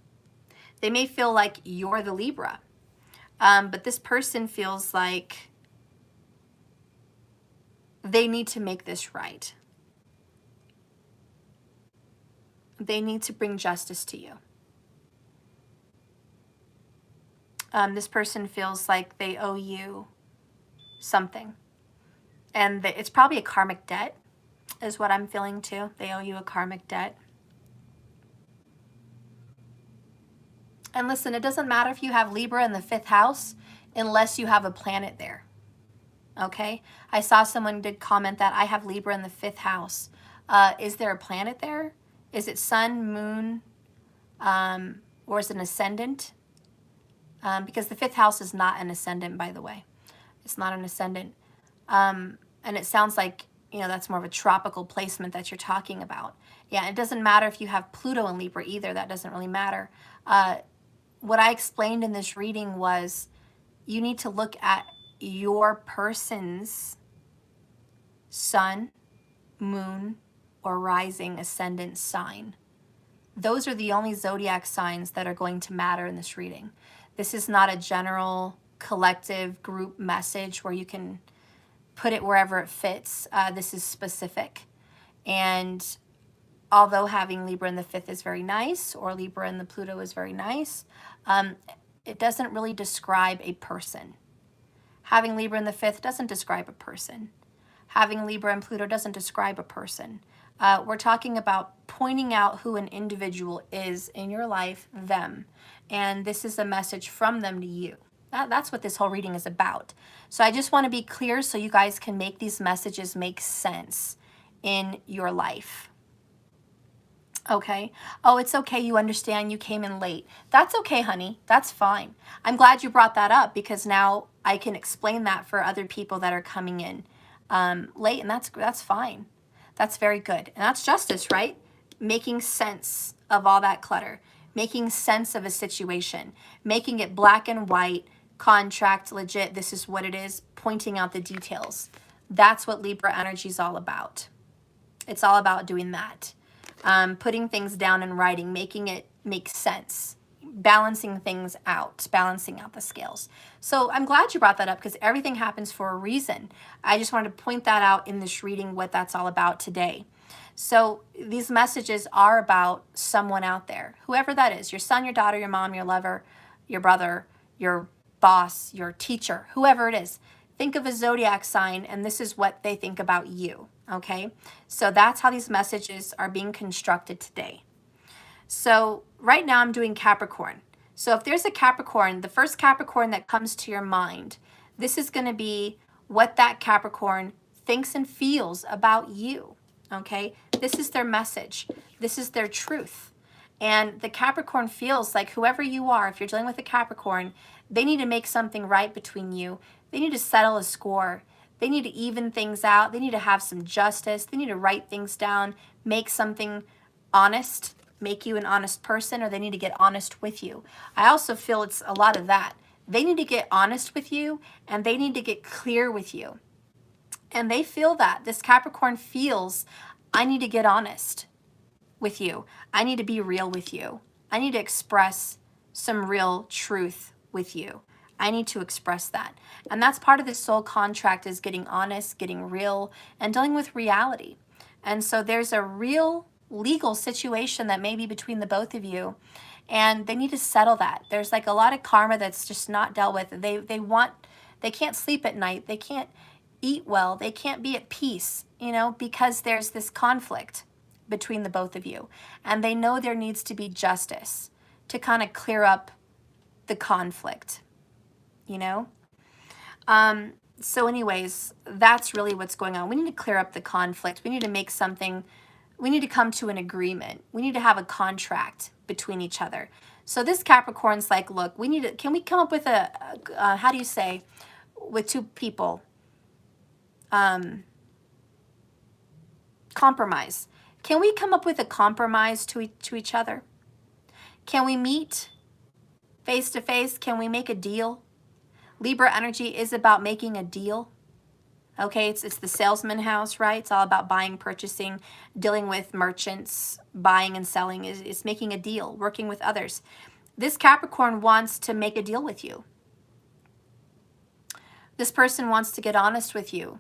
They may feel like you're the Libra. But this person feels like they need to make this right. They need to bring justice to you. This person feels like they owe you something. And it's probably a karmic debt is what I'm feeling too. They owe you a karmic debt. And listen, it doesn't matter if you have Libra in the 5th house unless you have a planet there. Okay? I saw someone did comment that I have Libra in the 5th house. Is there a planet there? Is it sun, moon, or is it an ascendant? Because the 5th house is not an ascendant, by the way. It's not an ascendant. And it sounds like, you know, that's more of a tropical placement that you're talking about. Yeah, it doesn't matter if you have Pluto in Libra either. That doesn't really matter. What I explained in this reading was you need to look at your person's sun, moon, or rising ascendant sign. Those are the only zodiac signs that are going to matter in this reading. This is not a general collective group message where you can put it wherever it fits. This is specific. And although having Libra in the 5th is very nice, or Libra in the Pluto is very nice, it doesn't really describe a person. Having Libra in the 5th doesn't describe a person. Having Libra and Pluto doesn't describe a person. We're talking about pointing out who an individual is in your life, them. And this is a message from them to you. That's what this whole reading is about. So I just want to be clear so you guys can make these messages make sense in your life. Okay. Oh, it's okay. You understand you came in late. That's okay, honey. That's fine. I'm glad you brought that up because now I can explain that for other people that are coming in late, and that's fine. That's very good. And that's justice, right? Making sense of all that clutter, making sense of a situation, making it black and white, contract, legit, this is what it is, pointing out the details. That's what Libra energy is all about. It's all about doing that. Putting things down in writing, making it make sense, balancing things out, balancing out the scales. So I'm glad you brought that up because everything happens for a reason. I just wanted to point that out in this reading, what that's all about today. So these messages are about someone out there, whoever that is, your son, your daughter, your mom, your lover, your brother, your boss, your teacher, whoever it is. Think of a zodiac sign, and this is what they think about you, okay? So that's how these messages are being constructed today. So right now I'm doing Capricorn. So if there's a Capricorn, the first Capricorn that comes to your mind, this is going to be what that Capricorn thinks and feels about you, okay? This is their message. This is their truth. And the Capricorn feels like whoever you are, if you're dealing with a Capricorn, they need to make something right between you. They need to settle a score. They need to even things out. They need to have some justice. They need to write things down, make something honest, make you an honest person, or they need to get honest with you. I also feel it's a lot of that. They need to get honest with you, and they need to get clear with you. And they feel that. This Capricorn feels, I need to get honest with you. I need to be real with you. I need to express some real truth with you. I need to express that. And that's part of the soul contract, is getting honest, getting real, and dealing with reality. And so there's a real legal situation that may be between the both of you, and they need to settle that. There's like a lot of karma that's just not dealt with. They can't sleep at night. They can't eat well. They can't be at peace, you know, because there's this conflict between the both of you. And they know there needs to be justice to kind of clear up the conflict, you know? So anyways, that's really what's going on. We need to clear up the conflict. We need to make something, we need to come to an agreement. We need to have a contract between each other. So this Capricorn's like, look, we need to, can we come up with a how do you say, with two people, compromise. Can we come up with a compromise to each other? Can we meet face to face? Can we make a deal? Libra energy is about making a deal. Okay, it's the salesman house, right? It's all about buying, purchasing, dealing with merchants, buying and selling. It's making a deal, working with others. This Capricorn wants to make a deal with you. This person wants to get honest with you.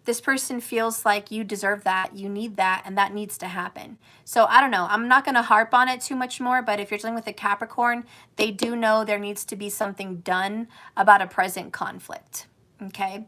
This person feels like you deserve that, you need that, and that needs to happen. So I don't know, I'm not going to harp on it too much more, but if you're dealing with a Capricorn, they do know there needs to be something done about a present conflict, okay?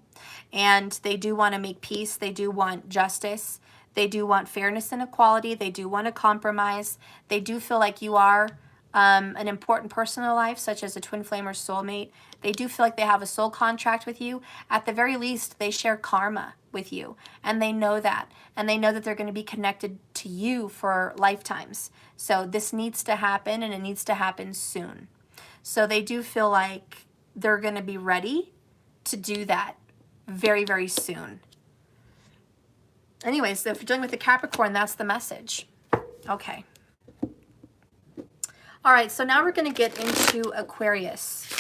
And they do want to make peace, they do want justice, they do want fairness and equality, they do want to compromise, they do feel like you are an important person in their life, such as a twin flame or soulmate. They do feel like they have a soul contract with you. At the very least, they share karma with you, and they know that. And they know that they're going to be connected to you for lifetimes. So this needs to happen, and it needs to happen soon. So they do feel like they're going to be ready to do that very, very soon. Anyways, so if you're dealing with a Capricorn, that's the message. Okay. All right, so now we're going to get into Aquarius.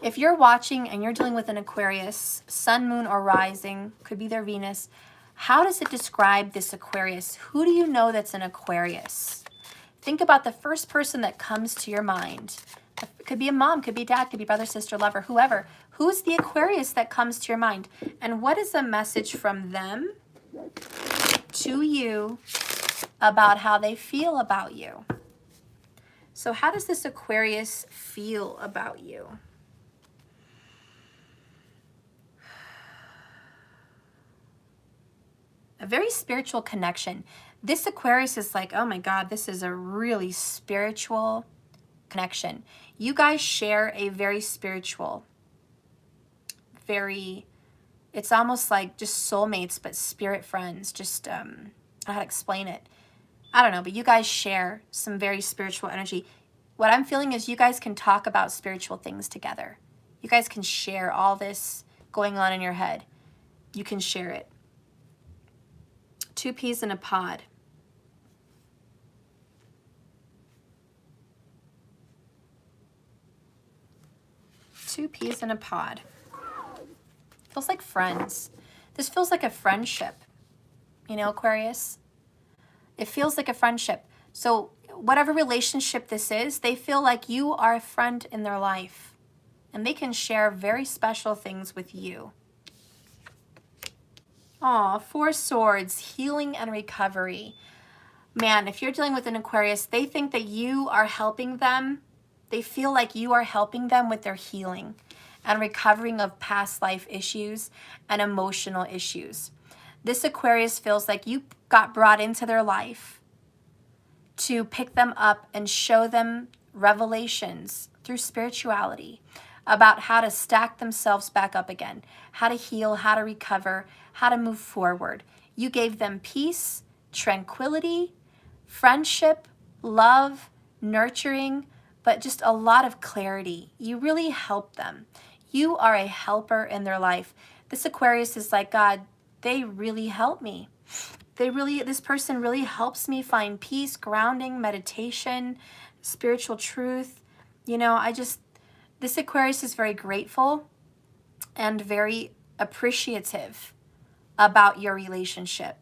If you're watching and you're dealing with an Aquarius, sun, moon, or rising, could be their Venus, how does it describe this Aquarius? Who do you know that's an Aquarius? Think about the first person that comes to your mind. It could be a mom, could be dad, could be brother, sister, lover, whoever. Who's the Aquarius that comes to your mind? And what is a message from them to you about how they feel about you? So how does this Aquarius feel about you? A very spiritual connection. This Aquarius is like, oh my God, this is a really spiritual connection. You guys share a very spiritual, it's almost like just soulmates, but spirit friends. Just, I don't know how to explain it. I don't know, but you guys share some very spiritual energy. What I'm feeling is you guys can talk about spiritual things together. You guys can share all this going on in your head. You can share it. 2 peas in a pod. Two peas in a pod. Feels like friends. This feels like a friendship. You know, Aquarius? It feels like a friendship. So whatever relationship this is, they feel like you are a friend in their life. And they can share very special things with you. Aw, 4 swords, healing and recovery. Man, if you're dealing with an Aquarius, they think that you are helping them. They feel like you are helping them with their healing and recovering of past life issues and emotional issues. This Aquarius feels like you got brought into their life to pick them up and show them revelations through spirituality about how to stack themselves back up again, how to heal, how to recover, how to move forward. You gave them peace, tranquility, friendship, love, nurturing, but just a lot of clarity. You really help them. You are a helper in their life. This Aquarius is like, God, they really help me. This person really helps me find peace, grounding, meditation, spiritual truth. You know, this Aquarius is very grateful and very appreciative about your relationship.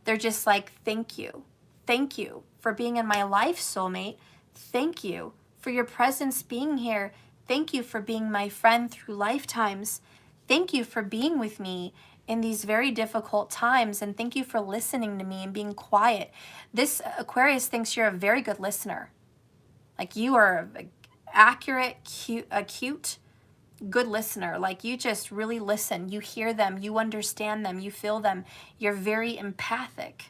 They're just like, thank you. Thank you for being in my life, soulmate. Thank you for your presence being here. Thank you for being my friend through lifetimes. Thank you for being with me in these very difficult times. And thank you for listening to me and being quiet. This Aquarius thinks you're a very good listener. Like you are an accurate, acute, good listener. Like you just really listen. You hear them. You understand them. You feel them. You're very empathic.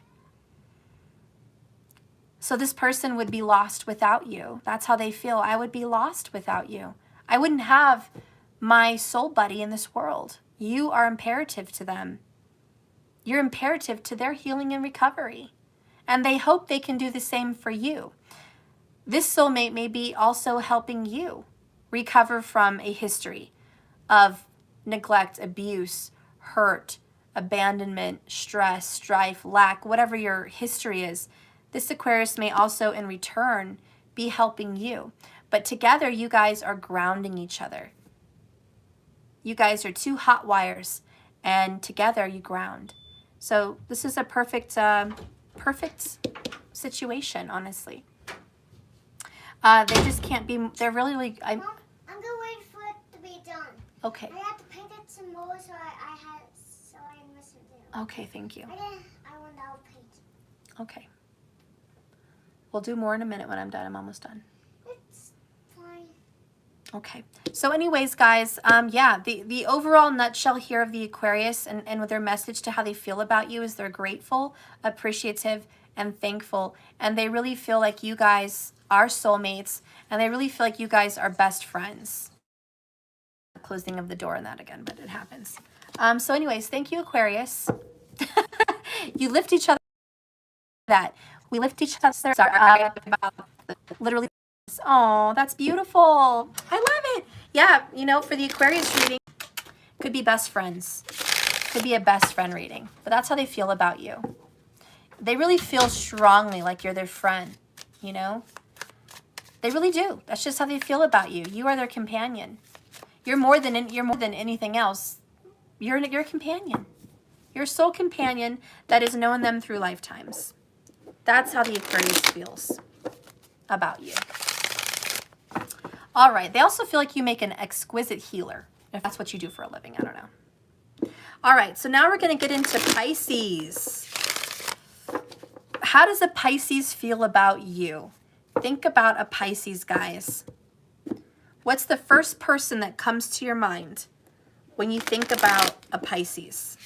So this person would be lost without you. That's how they feel. I would be lost without you. I wouldn't have my soul buddy in this world. You are imperative to them. You're imperative to their healing and recovery. And they hope they can do the same for you. This soulmate may be also helping you recover from a history of neglect, abuse, hurt, abandonment, stress, strife, lack, whatever your history is. This Aquarius may also, in return, be helping you. But together, you guys are grounding each other. You guys are 2 hot wires, and together you ground. So this is a perfect situation, honestly. They just can't be, they're really, Mom, I'm going to wait for it to be done. Okay. I had to paint it some more so I missed it. Okay, thank you. I want to paint. Okay. We'll do more in a minute when I'm done. I'm almost done. It's fine. Okay. So anyways, guys, yeah, the overall nutshell here of the Aquarius and with their message to how they feel about you is they're grateful, appreciative, and thankful. And they really feel like you guys are soulmates, and they really feel like you guys are best friends. Closing of the door on that again, but it happens. So anyways, thank you, Aquarius. You lift each other. We lift each other. Sorry, about literally. Oh, that's beautiful. I love it. Yeah, you know, for the Aquarius reading, could be best friends. Could be a best friend reading. But that's how they feel about you. They really feel strongly like you're their friend, you know? They really do. That's just how they feel about you. You are their companion. You're more than anything else. You're a companion. You're a soul companion that has known them through lifetimes. That's how the Aquarius feels about you. All right. They also feel like you make an exquisite healer, if that's what you do for a living. I don't know. All right. So now we're going to get into Pisces. How does a Pisces feel about you? Think about a Pisces, guys. What's the first person that comes to your mind when you think about a Pisces?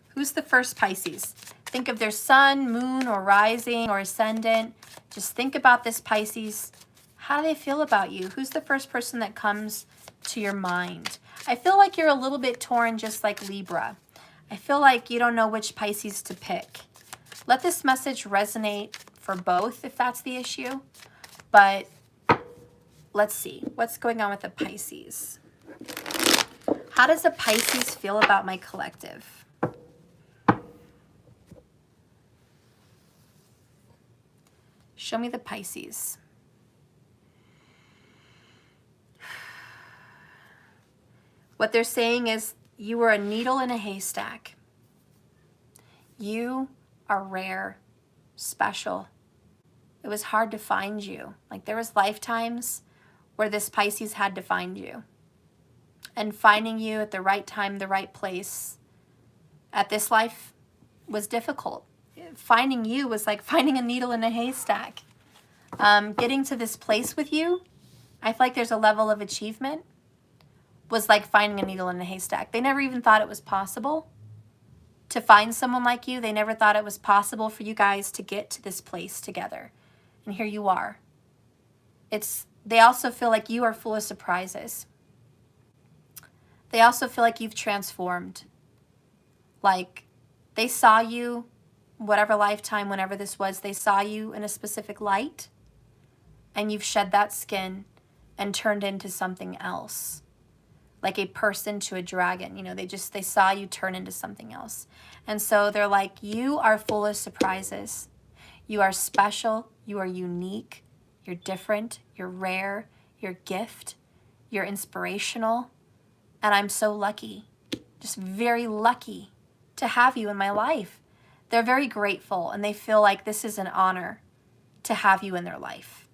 Who's the first Pisces? Think of their sun, moon, or rising, or ascendant. Just think about this Pisces. How do they feel about you? Who's the first person that comes to your mind? I feel like you're a little bit torn, just like Libra. I feel like you don't know which Pisces to pick. Let this message resonate for both if that's the issue. But let's see. What's going on with the Pisces? How does a Pisces feel about my collective? Show me the Pisces. What they're saying is you were a needle in a haystack. You are rare, special. It was hard to find you. Like there was lifetimes where this Pisces had to find you. And finding you at the right time, the right place at this life was difficult. Finding you was like finding a needle in a haystack. Getting to this place with you, I feel like there's a level of achievement, was like finding a needle in a haystack. They never even thought it was possible to find someone like you. They never thought it was possible for you guys to get to this place together. And here you are. They also feel like you are full of surprises. They also feel like you've transformed. Like they saw you, whatever lifetime, whenever this was, they saw you in a specific light, and you've shed that skin and turned into something else. Like a person to a dragon, you know, they saw you turn into something else. And so they're like, you are full of surprises. You are special, you are unique, you're different, you're rare, you're a gift, you're inspirational. And I'm so lucky, just very lucky to have you in my life. They're very grateful and they feel like this is an honor to have you in their life.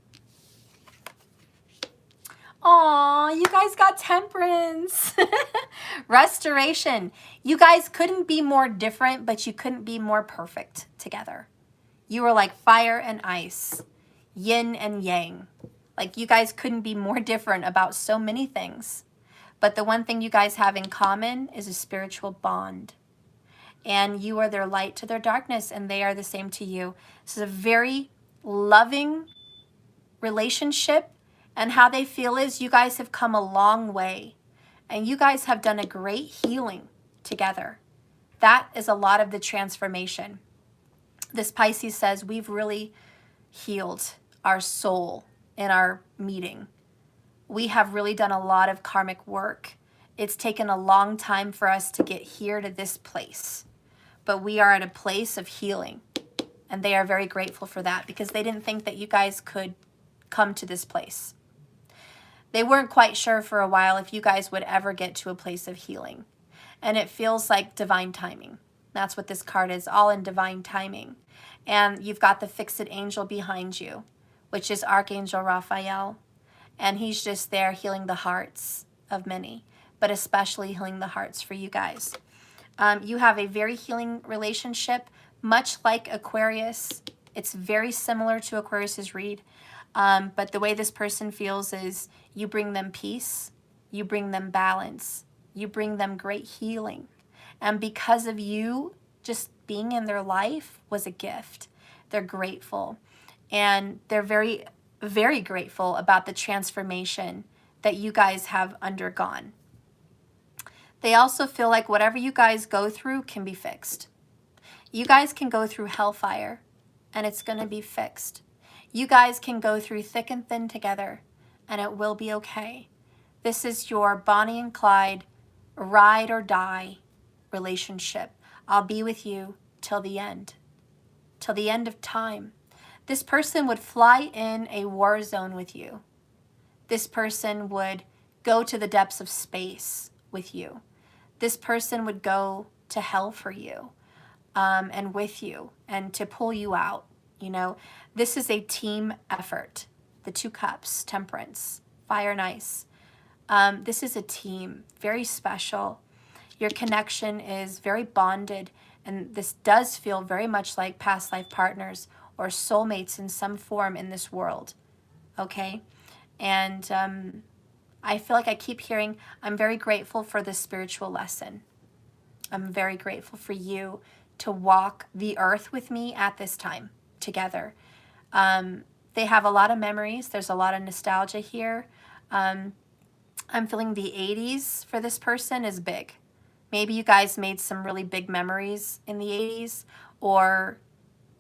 Aw, you guys got Temperance. Restoration. You guys couldn't be more different, but you couldn't be more perfect together. You were like fire and ice, yin and yang. Like you guys couldn't be more different about so many things. But the one thing you guys have in common is a spiritual bond. And you are their light to their darkness, and they are the same to you. This is a very loving relationship. And how they feel is you guys have come a long way. And you guys have done a great healing together. That is a lot of the transformation. This Pisces says we've really healed our soul in our meeting. We have really done a lot of karmic work. It's taken a long time for us to get here to this place. But we are at a place of healing. And they are very grateful for that because they didn't think that you guys could come to this place. They weren't quite sure for a while if you guys would ever get to a place of healing. And it feels like divine timing. That's what this card is, all in divine timing. And you've got the fixed angel behind you, which is Archangel Raphael. And he's just there healing the hearts of many, but especially healing the hearts for you guys. You have a very healing relationship, much like Aquarius. It's very similar to Aquarius's read. But the way this person feels is you bring them peace, you bring them balance, you bring them great healing. And because of you, just being in their life was a gift. They're grateful. And they're very, very grateful about the transformation that you guys have undergone. They also feel like whatever you guys go through can be fixed. You guys can go through hellfire, and it's going to be fixed. You guys can go through thick and thin together, and it will be okay. This is your Bonnie and Clyde ride or die relationship. I'll be with you till the end of time. This person would fly in a war zone with you. This person would go to the depths of space with you. This person would go to hell for you and with you and to pull you out. You know, this is a team effort. The two cups, Temperance, fire and ice. This is a team, very special. Your connection is very bonded, and this does feel very much like past life partners or soulmates in some form in this world, okay? And I feel like I keep hearing, I'm very grateful for this spiritual lesson. I'm very grateful for you to walk the earth with me at this time together. They have a lot of memories. There's a lot of nostalgia here. I'm feeling the 80s for this person is big. Maybe you guys made some really big memories in the 80s, or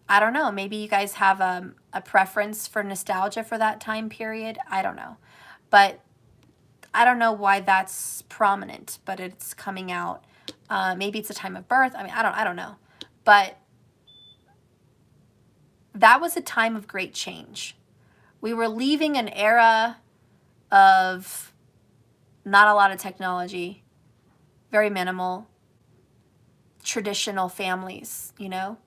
I don't know, maybe you guys have a preference for nostalgia for that time period. I don't know. But I don't know why that's prominent, but it's coming out. Maybe it's a time of birth. I mean, I don't know. But that was a time of great change. We were leaving an era of not a lot of technology, very minimal, traditional families, you know,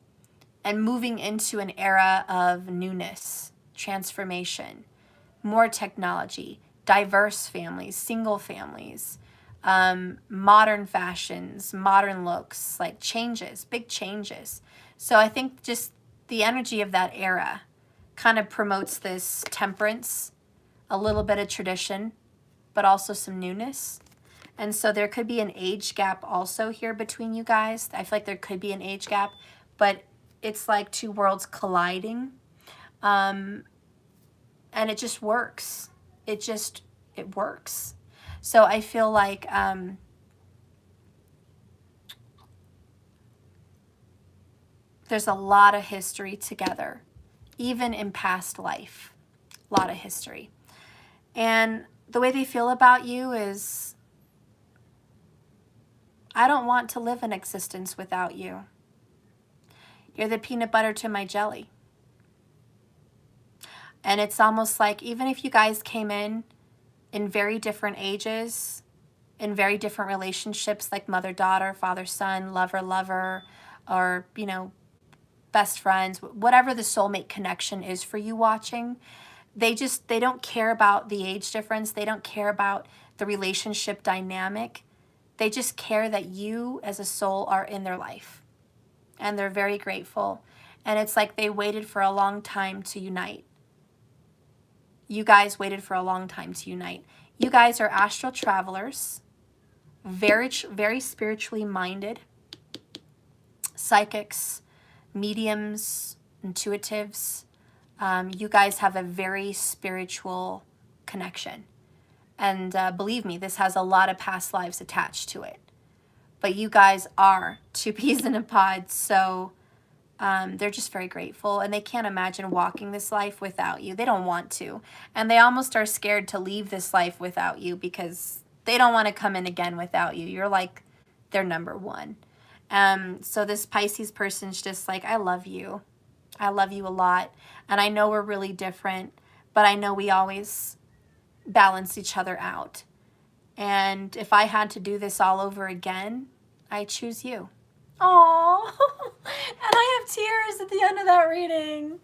and moving into an era of newness, transformation, more technology, diverse families, single families, modern fashions, modern looks, like changes, big changes. So I think just the energy of that era kind of promotes this temperance, a little bit of tradition, but also some newness. And so there could be an age gap also here between you guys. I feel like there could be an age gap, but it's like two worlds colliding. And it just works. It works. So I feel like there's a lot of history together, even in past life, a lot of history. And the way they feel about you is, I don't want to live an existence without you. You're the peanut butter to my jelly. And it's almost like even if you guys came in very different ages, in very different relationships, like mother-daughter, father-son, lover-lover, or, you know, best friends, whatever the soulmate connection is for you watching, they don't care about the age difference. They don't care about the relationship dynamic. They just care that you as a soul are in their life. And they're very grateful. And it's like they waited for a long time to unite. You guys waited for a long time to unite. You guys are astral travelers, very, very spiritually minded, psychics, mediums, intuitives. You guys have a very spiritual connection. And believe me, this has a lot of past lives attached to it. But you guys are two peas in a pod, so they're just very grateful. And they can't imagine walking this life without you. They don't want to. And they almost are scared to leave this life without you because they don't want to come in again without you. You're like their number one. So this Pisces person's just like, I love you. I love you a lot. And I know we're really different, but I know we always balance each other out. And if I had to do this all over again, I choose you. Aww. And I have tears at the end of that reading.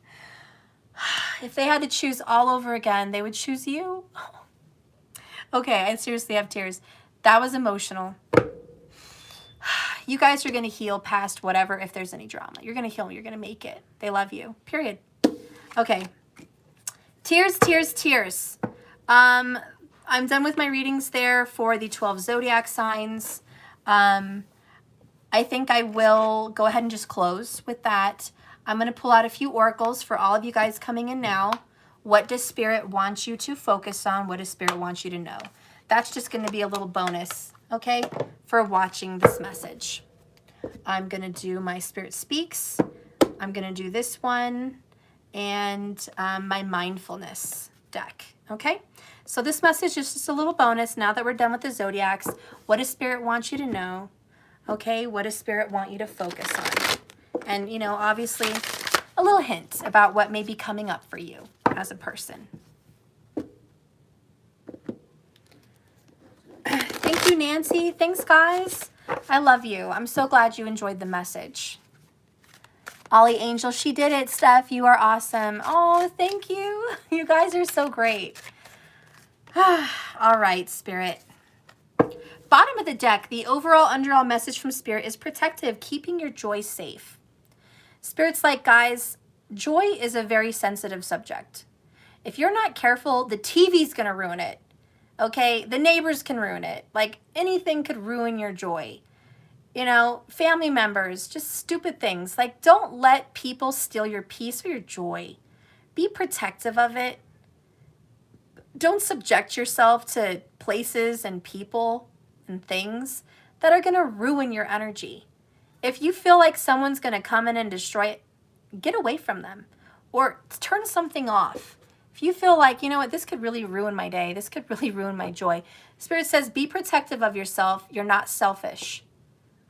If they had to choose all over again, they would choose you. Okay, I seriously have tears. That was emotional. You guys are going to heal past whatever, if there's any drama. You're going to heal. You're going to make it. They love you. Period. Okay. Tears, tears, tears. I'm done with my readings there for the 12 zodiac signs. I think I will go ahead and just close with that. I'm going to pull out a few oracles for all of you guys coming in now. What does Spirit want you to focus on? What does Spirit want you to know? That's just going to be a little bonus, okay, for watching this message. I'm going to do my Spirit Speaks. I'm going to do this one and my mindfulness deck, okay? So this message is just a little bonus now that we're done with the zodiacs. What does Spirit want you to know? Okay, what does Spirit want you to focus on? And, you know, obviously a little hint about what may be coming up for you as a person. Thank you, Nancy. Thanks, guys. I love you. I'm so glad you enjoyed the message. Ollie Angel, she did it. Steph, you are awesome. Oh, thank you. You guys are so great. All right, Spirit. Bottom of the deck, the overall underall message from Spirit is protective, keeping your joy safe. Spirit's like, guys, joy is a very sensitive subject. If you're not careful, the TV's going to ruin it. Okay? The neighbors can ruin it. Like anything could ruin your joy. You know, family members, just stupid things. Like, don't let people steal your peace or your joy. Be protective of it. Don't subject yourself to places and people and things that are going to ruin your energy. If you feel like someone's going to come in and destroy it, get away from them or turn something off. If you feel like, you know what, this could really ruin my day, this could really ruin my joy. Spirit says, be protective of yourself. You're not selfish.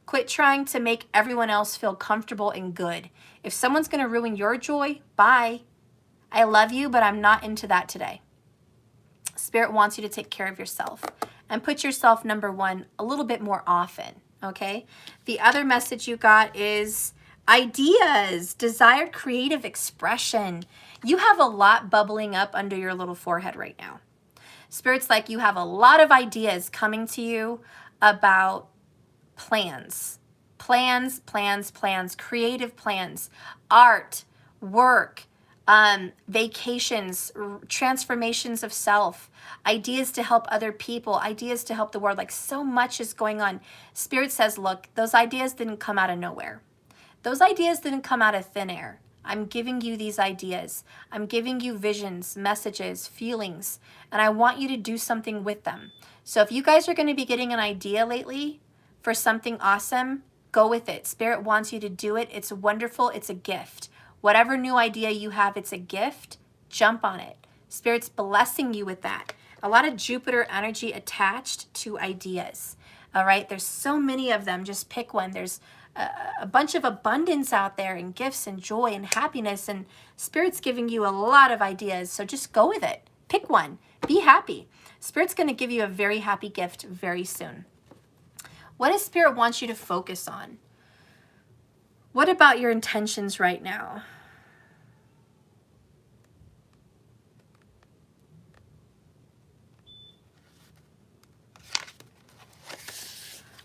Quit trying to make everyone else feel comfortable and good. If someone's going to ruin your joy, bye. I love you, but I'm not into that today. Spirit wants you to take care of yourself and put yourself number one a little bit more often, okay? The other message you got is ideas, desired creative expression. You have a lot bubbling up under your little forehead right now. Spirit's like you have a lot of ideas coming to you about plans, creative plans, art, work, vacations, transformations of self, ideas to help other people, ideas to help the world. Like so much is going on. Spirit says, look, those ideas didn't come out of nowhere. Those ideas didn't come out of thin air. I'm giving you these ideas. I'm giving you visions, messages, feelings, and I want you to do something with them. So if you guys are going to be getting an idea lately for something awesome, go with it. Spirit wants you to do it. It's wonderful. It's a gift. Whatever new idea you have, it's a gift. Jump on it. Spirit's blessing you with that. A lot of Jupiter energy attached to ideas. All right. There's so many of them. Just pick one. There's a bunch of abundance out there and gifts and joy and happiness. And Spirit's giving you a lot of ideas. So just go with it. Pick one. Be happy. Spirit's going to give you a very happy gift very soon. What does Spirit want you to focus on? What about your intentions right now?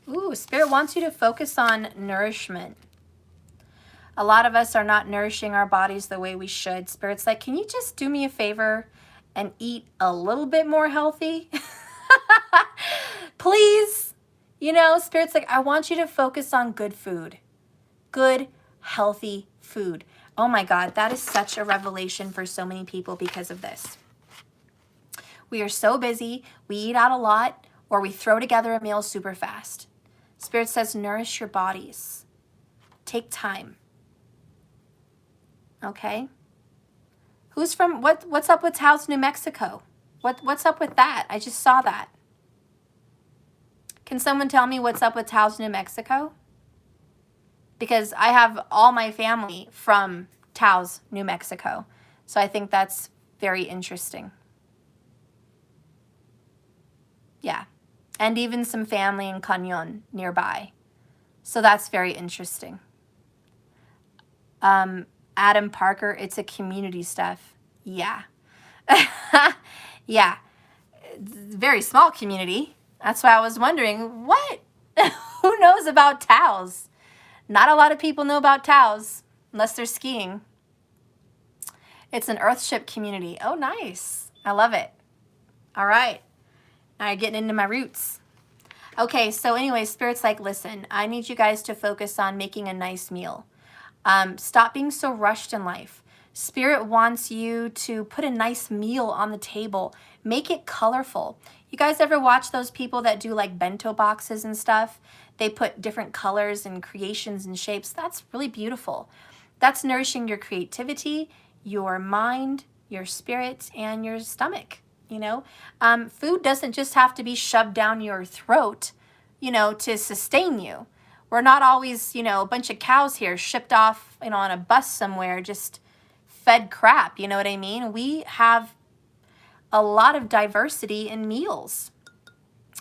Ooh, Spirit wants you to focus on nourishment. A lot of us are not nourishing our bodies the way we should. Spirit's like, can you just do me a favor and eat a little bit more healthy? Please. You know, Spirit's like, I want you to focus on good food. Good, healthy food. Oh my God, that is such a revelation for so many people because of this. We are so busy, we eat out a lot, or we throw together a meal super fast. Spirit says, nourish your bodies. Take time. Okay? Who's from, what's up with Taos, New Mexico? What's up with that? I just saw that. Can someone tell me what's up with Taos, New Mexico? Because I have all my family from Taos, New Mexico. So I think that's very interesting. Yeah. And even some family in Cañon nearby. So that's very interesting. Adam Parker, it's a community stuff. Yeah. Yeah. Very small community. That's why I was wondering, what? Who knows about Taos? Not a lot of people know about Taos unless they're skiing. It's an Earthship community. Oh, nice. I love it. All right. Now you're getting into my roots. Okay, so anyway, Spirit's like, listen, I need you guys to focus on making a nice meal. Stop being so rushed in life. Spirit wants you to put a nice meal on the table. Make it colorful. You guys ever watch those people that do like bento boxes and stuff? They put different colors and creations and shapes. That's really beautiful. That's nourishing your creativity, your mind, your spirit, and your stomach. You know, food doesn't just have to be shoved down your throat, you know, to sustain you. We're not always, you know, a bunch of cows here shipped off, you know, on a bus somewhere, just fed crap. You know what I mean? We have a lot of diversity in meals.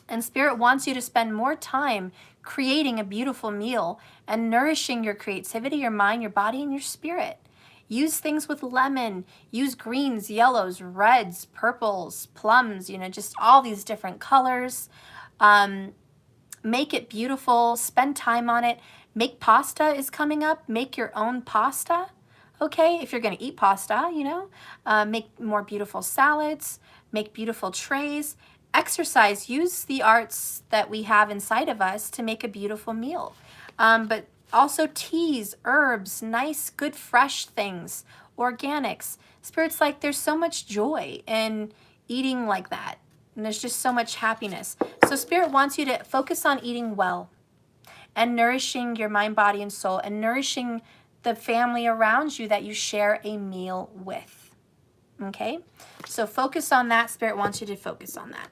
And Spirit wants you to spend more time creating a beautiful meal and nourishing your creativity, your mind, your body, and your spirit. Use things with lemon. Use greens, yellows, reds, purples, plums, you know, just all these different colors. Make it beautiful. Spend time on it. Make pasta is coming up. Make your own pasta. Okay, if you're going to eat pasta, you know, make more beautiful salads, make beautiful trays, exercise, use the arts that we have inside of us to make a beautiful meal. But also teas, herbs, nice, good, fresh things, organics. Spirit's like, there's so much joy in eating like that. And there's just so much happiness. So Spirit wants you to focus on eating well and nourishing your mind, body, and soul, and nourishing the family around you that you share a meal with. Okay? So focus on that. Spirit wants you to focus on that.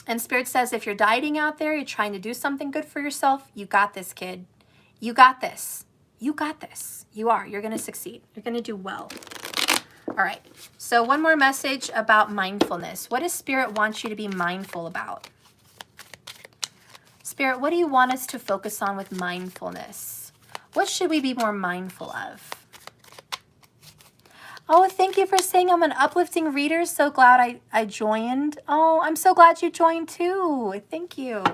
And Spirit says, if you're dieting out there, you're trying to do something good for yourself, you got this, kid. You got this. You got this. You are. You're going to succeed. You're going to do well. All right. So one more message about mindfulness. What does Spirit want you to be mindful about? Spirit, what do you want us to focus on with mindfulness? What should we be more mindful of? Oh, thank you for saying I'm an uplifting reader. So glad I joined. Oh, I'm so glad you joined too. Thank you.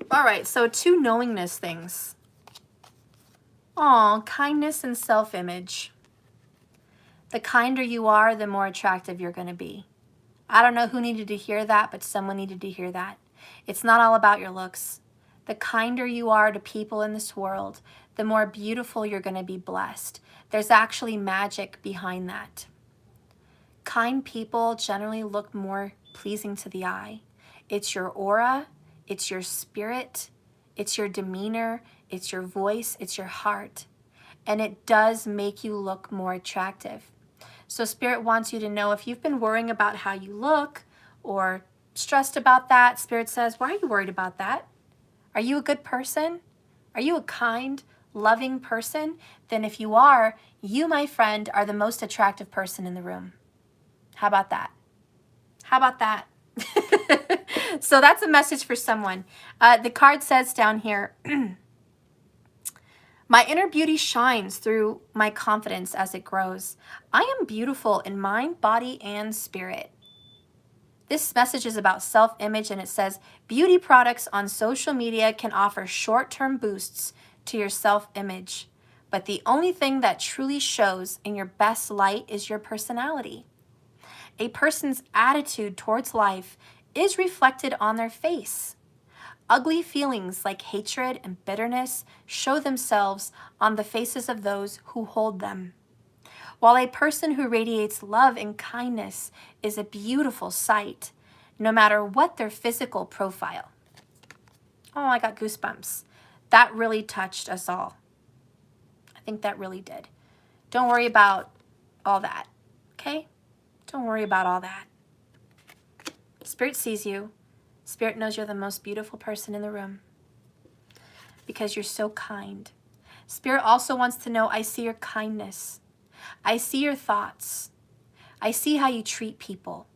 All right, so 2 knowingness things. Oh, kindness and self-image. The kinder you are, the more attractive you're going to be. I don't know who needed to hear that, but someone needed to hear that. It's not all about your looks. The kinder you are to people in this world, the more beautiful you're going to be blessed. There's actually magic behind that. Kind people generally look more pleasing to the eye. It's your aura, it's your spirit, it's your demeanor, it's your voice, it's your heart. And it does make you look more attractive. So Spirit wants you to know, if you've been worrying about how you look or stressed about that, Spirit says, why are you worried about that? Are you a good person? Are you a kind, loving person? Then if you are, you, my friend, are the most attractive person in the room. How about that? How about that? So that's a message for someone. The card says down here, my inner beauty shines through my confidence as it grows. I am beautiful in mind, body, and spirit. This message is about self-image, and it says, beauty products on social media can offer short-term boosts to your self-image, but the only thing that truly shows in your best light is your personality. A person's attitude towards life is reflected on their face. Ugly feelings like hatred and bitterness show themselves on the faces of those who hold them, while a person who radiates love and kindness is a beautiful sight, no matter what their physical profile. Oh, I got goosebumps. That really touched us all. I think that really did. Don't worry about all that, okay? Don't worry about all that. Spirit sees you. Spirit knows you're the most beautiful person in the room because you're so kind. Spirit also wants to know, I see your kindness. I see your thoughts. I see how you treat people.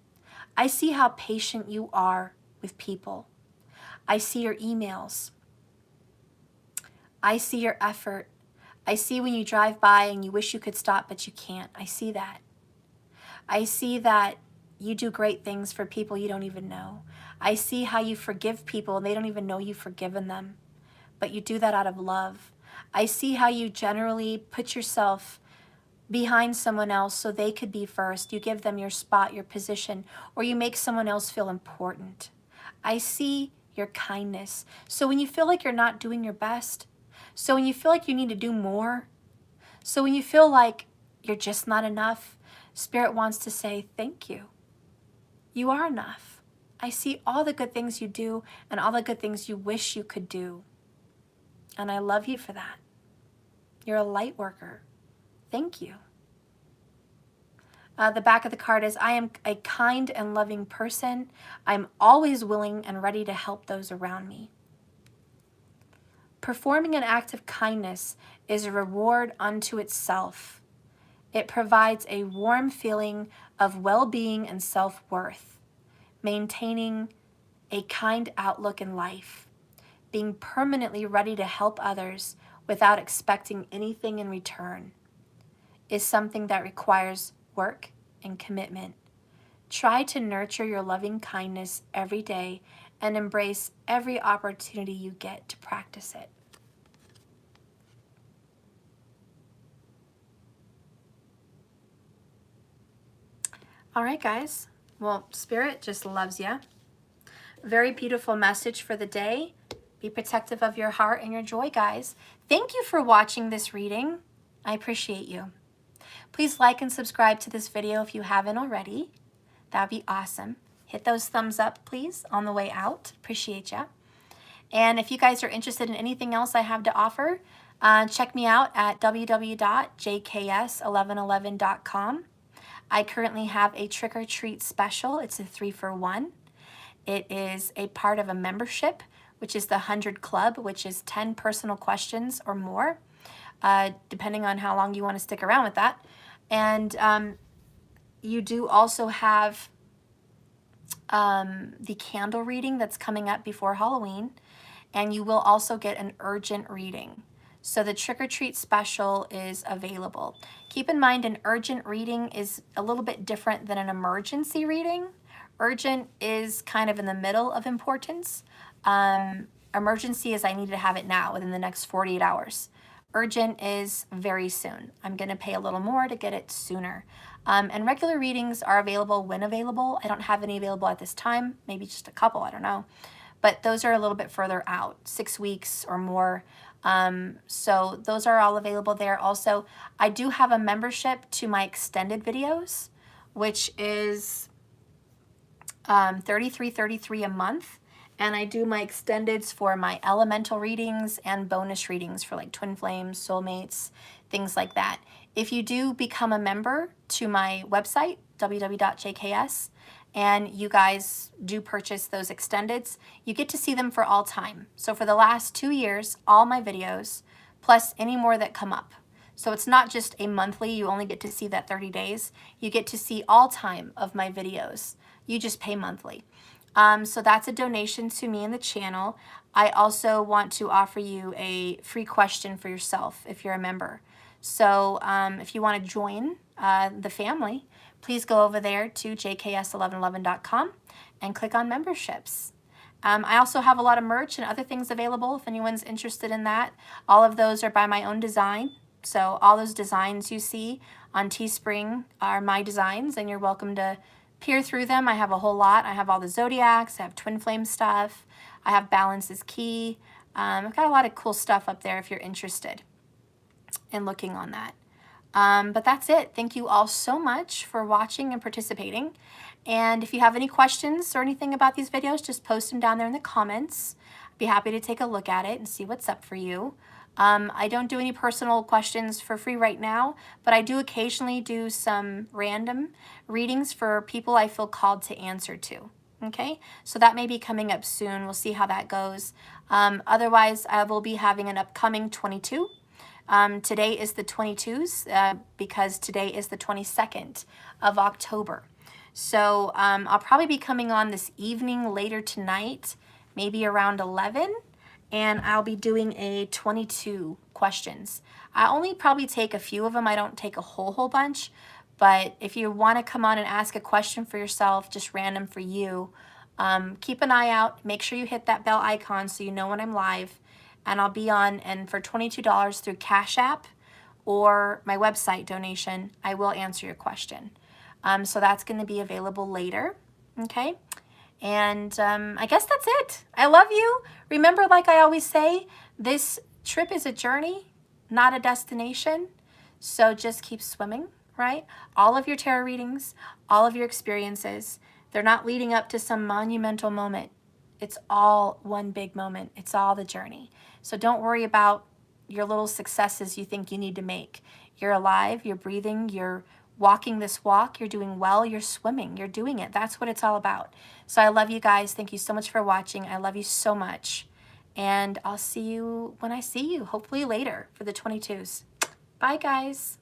I see how patient you are with people. I see your emails. I see your effort. I see when you drive by and you wish you could stop, but you can't. I see that. I see that you do great things for people you don't even know. I see how you forgive people and they don't even know you've forgiven them, but you do that out of love. I see how you generally put yourself behind someone else so they could be first. You give them your spot, your position, or you make someone else feel important. I see your kindness. So when you feel like you're not doing your best, so when you feel like you need to do more, so when you feel like you're just not enough, Spirit wants to say, thank you. You are enough. I see all the good things you do and all the good things you wish you could do. And I love you for that. You're a light worker. Thank you. The back of the card is, I am a kind and loving person. I'm always willing and ready to help those around me. Performing an act of kindness is a reward unto itself. It provides a warm feeling of well-being and self-worth, maintaining a kind outlook in life, being permanently ready to help others without expecting anything in return is something that requires work and commitment. Try to nurture your loving kindness every day and embrace every opportunity you get to practice it. All right, guys. Well, Spirit just loves you. Very beautiful message for the day. Be protective of your heart and your joy, guys. Thank you for watching this reading. I appreciate you. Please like and subscribe to this video if you haven't already. That'd be awesome. Hit those thumbs up, please, on the way out. Appreciate ya. And if you guys are interested in anything else I have to offer, check me out at www.jks1111.com. I currently have a trick or treat special. It's a 3-for-1. It is a part of a membership, which is the 100 Club, which is 10 personal questions or more, depending on how long you want to stick around with that. And you do also have the candle reading that's coming up before Halloween, and you will also get an urgent reading. So the trick or treat special is available. Keep in mind, an urgent reading is a little bit different than an emergency reading. Urgent is kind of in the middle of importance. Emergency is I need to have it now within the next 48 hours. Urgent is very soon. I'm going to pay a little more to get it sooner. And regular readings are available when available. I don't have any available at this time, maybe just a couple, I don't know. But those are a little bit further out, 6 weeks or more. So those are all available there. Also, I do have a membership to my extended videos, which is $33.33 a month. And I do my extendeds for my elemental readings and bonus readings for like twin flames, soulmates, things like that. If you do become a member to my website, www.jks, and you guys do purchase those extendeds, you get to see them for all time. So for the last 2 years, all my videos, plus any more that come up. So it's not just a monthly, you only get to see that 30 days. You get to see all time of my videos. You just pay monthly. So that's a donation to me and the channel. I also want to offer you a free question for yourself if you're a member. So if you want to join the family, please go over there to jks1111.com and click on memberships. I also have a lot of merch and other things available if anyone's interested in that. All of those are by my own design. So all those designs you see on Teespring are my designs, and you're welcome to peer through them. I have a whole lot. I have all the Zodiacs. I have twin flame stuff. I have Balance is Key. I've got a lot of cool stuff up there if you're interested in looking on that. But that's it. Thank you all so much for watching and participating. And if you have any questions or anything about these videos, just post them down there in the comments. I'd be happy to take a look at it and see what's up for you. I don't do any personal questions for free right now, but I do occasionally do some random readings for people I feel called to answer to. Okay, so that may be coming up soon. We'll see how that goes. Otherwise, I will be having an upcoming 22. Today is the 22s because today is the 22nd of October. So I'll probably be coming on this evening later tonight, maybe around 11. And I'll be doing a 22 questions. I only probably take a few of them. I don't take a whole bunch. But if you want to come on and ask a question for yourself, just random for you, keep an eye out. Make sure you hit that bell icon so you know when I'm live. And I'll be on, and for $22 through Cash App or my website donation, I will answer your question. So that's going to be available later. Okay. And I guess that's it. I love you. Remember, like I always say, this trip is a journey, not a destination. So just keep swimming, right? All of your tarot readings, all of your experiences, they're not leading up to some monumental moment. It's all one big moment. It's all the journey. So don't worry about your little successes you think you need to make. You're alive, you're breathing, you're walking this walk, you're doing well, you're swimming, you're doing it. That's what it's all about. So I love you guys. Thank you so much for watching. I love you so much. And I'll see you when I see you, hopefully later for the 22s. Bye, guys.